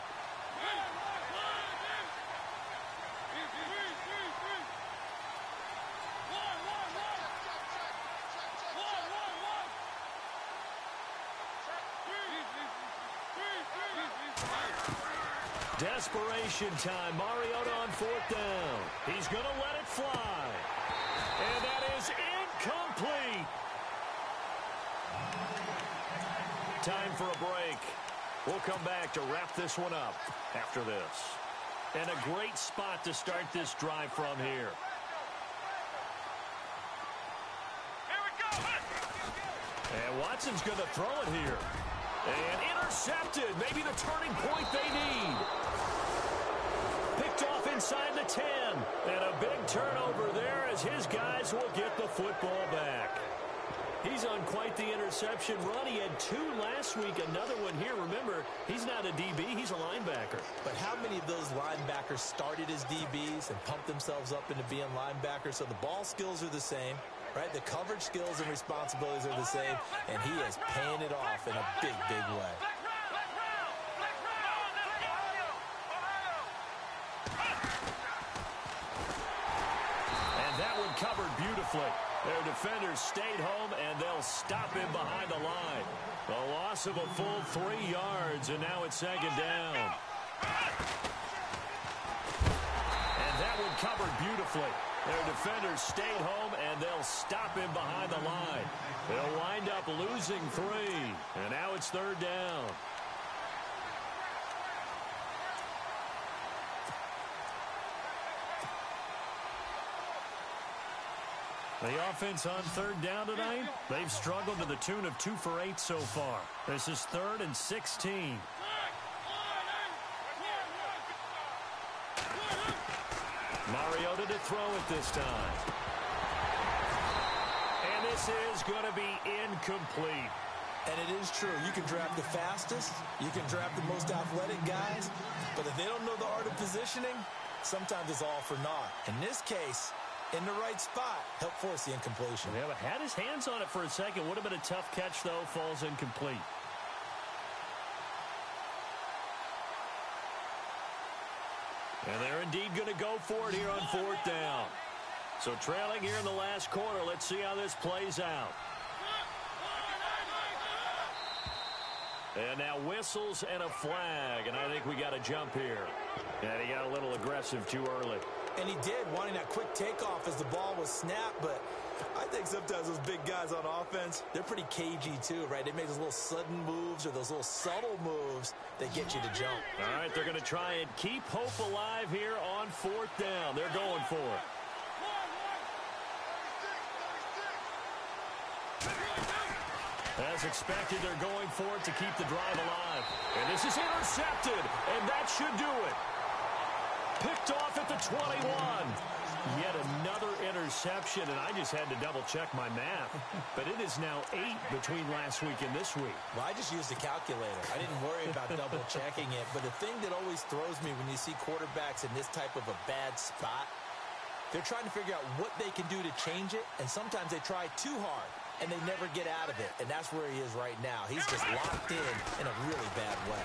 Desperation time. Mariota on 4th down. He's going to let it fly. And that is incomplete. Time for a break. We'll come back to wrap this one up after this. And a great spot to start this drive from here. Here we go. And Watson's going to throw it here. And intercepted. Maybe the turning point they need. Picked off inside the 10. And a big turnover there as his guys will get the football back. He's on quite the interception run. He had 2 last week, another one here. Remember, he's not a DB, he's a linebacker. But how many of those linebackers started as DBs and pumped themselves up into being linebackers? So the ball skills are the same, right? The coverage skills and responsibilities are the same, and he is paying it off in a big, big way. And that one covered beautifully. Their defenders stayed home, and they'll stop him behind the line. A loss of a full 3 yards, and now it's 2nd down. And that one covered beautifully. Their defenders stayed home, and they'll stop him behind the line. They'll wind up losing 3, and now it's 3rd down. The offense on 3rd down tonight, they've struggled to the tune of 2 for 8 so far. This is 3rd and 16. Mariota to throw it this time. And this is going to be incomplete. And it is true. You can draft the fastest. You can draft the most athletic guys. But if they don't know the art of positioning, sometimes it's all for naught. In this case, in the right spot, help force the incompletion. Yeah, but had his hands on it for a second. Would have been a tough catch, though. Falls incomplete. And they're indeed going to go for it here on 4th down. So trailing here in the last quarter. Let's see how this plays out. And now whistles and a flag, and I think we got a jump here. And he got a little aggressive too early. And he did, wanting that quick takeoff as the ball was snapped, but I think sometimes those big guys on offense, they're pretty cagey too, right? They make those little sudden moves or those little subtle moves that get you to jump. All right, they're going to try and keep hope alive here on 4th down. They're going for it. As expected, they're going for it to keep the drive alive. And this is intercepted, and that should do it. Picked off at the 21. Yet another interception, and I just had to double-check my math. But it is now 8 between last week and this week. Well, I just used a calculator. I didn't worry about double-checking it. But the thing that always throws me when you see quarterbacks in this type of a bad spot, they're trying to figure out what they can do to change it, and sometimes they try too hard, and they never get out of it. And that's where he is right now. He's just locked in a really bad way.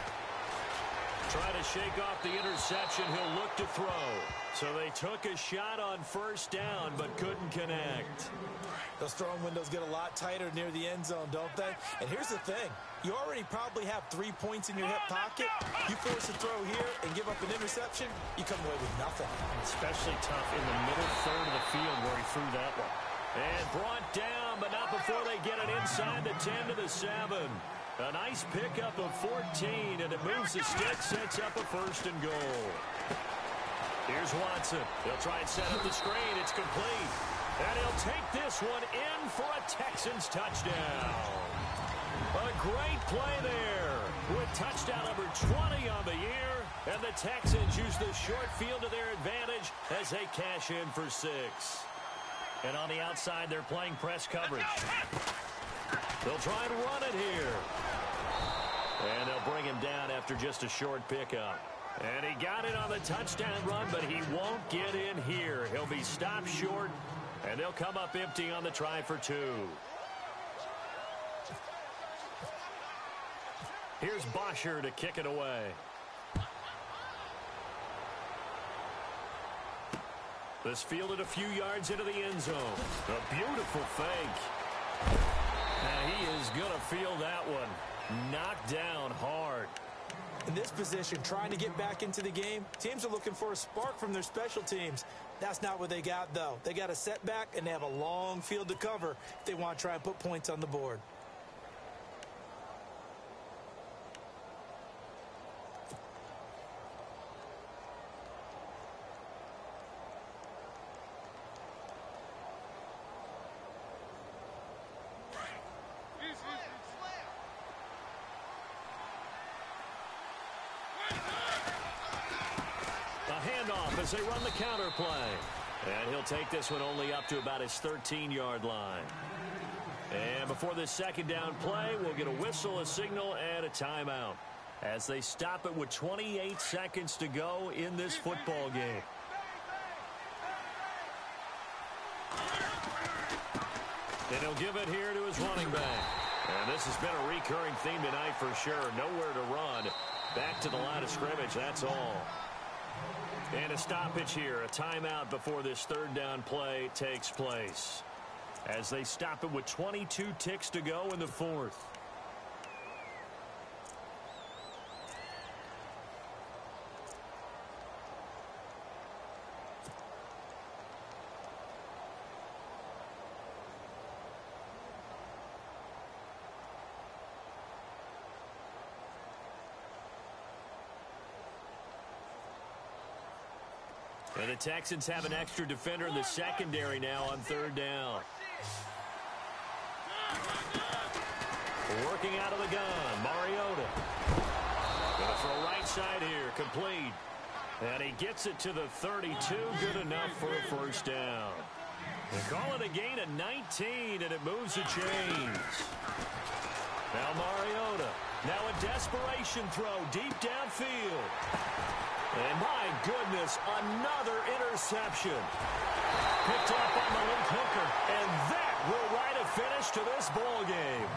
Trying to shake off the interception. He'll look to throw. So they took a shot on 1st down, but couldn't connect. Those throwing windows get a lot tighter near the end zone, don't they? And here's the thing. You already probably have 3 points in your hip pocket. You force a throw here and give up an interception, you come away with nothing. Especially tough in the middle third of the field where he threw that one. And brought down, but not before they get it inside the 10 to the 7. A nice pickup of 14, and it moves the stick, sets up a 1st and goal. Here's Watson. He'll try and set up the screen. It's complete. And he'll take this one in for a Texans touchdown. A great play there with touchdown number 20 on the year. And the Texans use the short field to their advantage as they cash in for 6. And on the outside, they're playing press coverage. They'll try and run it here. And they'll bring him down after just a short pickup. And he got it on the touchdown run, but he won't get in here. He'll be stopped short, and they'll come up empty on the try for 2. Here's Bosher to kick it away. This fielded a few yards into the end zone. A beautiful fake. Now he is going to feel that one. Knocked down hard. In this position, trying to get back into the game, teams are looking for a spark from their special teams. That's not what they got, though. They got a setback, and they have a long field to cover if they want to try and put points on the board. As they run the counter play. And he'll take this one only up to about his 13-yard line. And before this 2nd down play, we'll get a whistle, a signal, and a timeout as they stop it with 28 seconds to go in this football game. And he'll give it here to his running back. And this has been a recurring theme tonight for sure. Nowhere to run. Back to the line of scrimmage, that's all. And a stoppage here, a timeout before this 3rd down play takes place. As they stop it with 22 ticks to go in the 4th. And the Texans have an extra defender in the secondary now on 3rd down. Working out of the gun, Mariota. Going to throw right side here, complete. And he gets it to the 32, good enough for a 1st down. They call it a gain of 19, and it moves the chains. Now Mariota. Now a desperation throw deep downfield. And my goodness, another interception. Picked up on the link hooker. And that will write a finish to this ball game.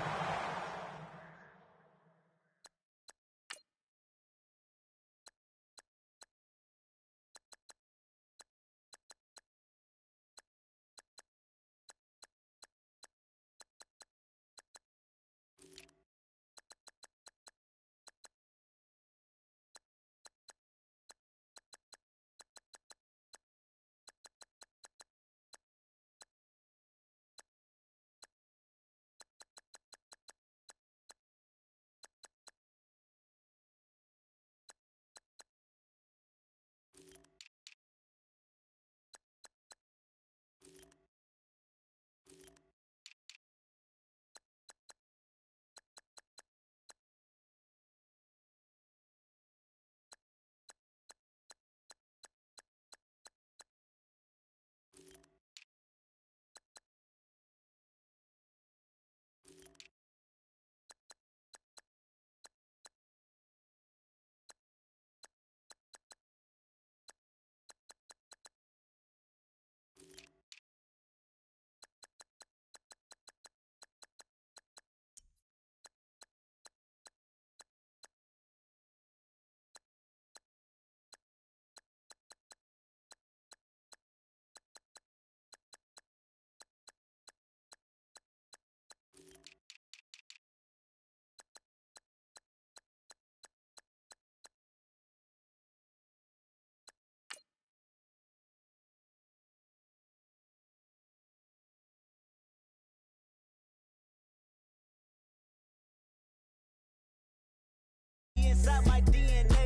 inside my DNA.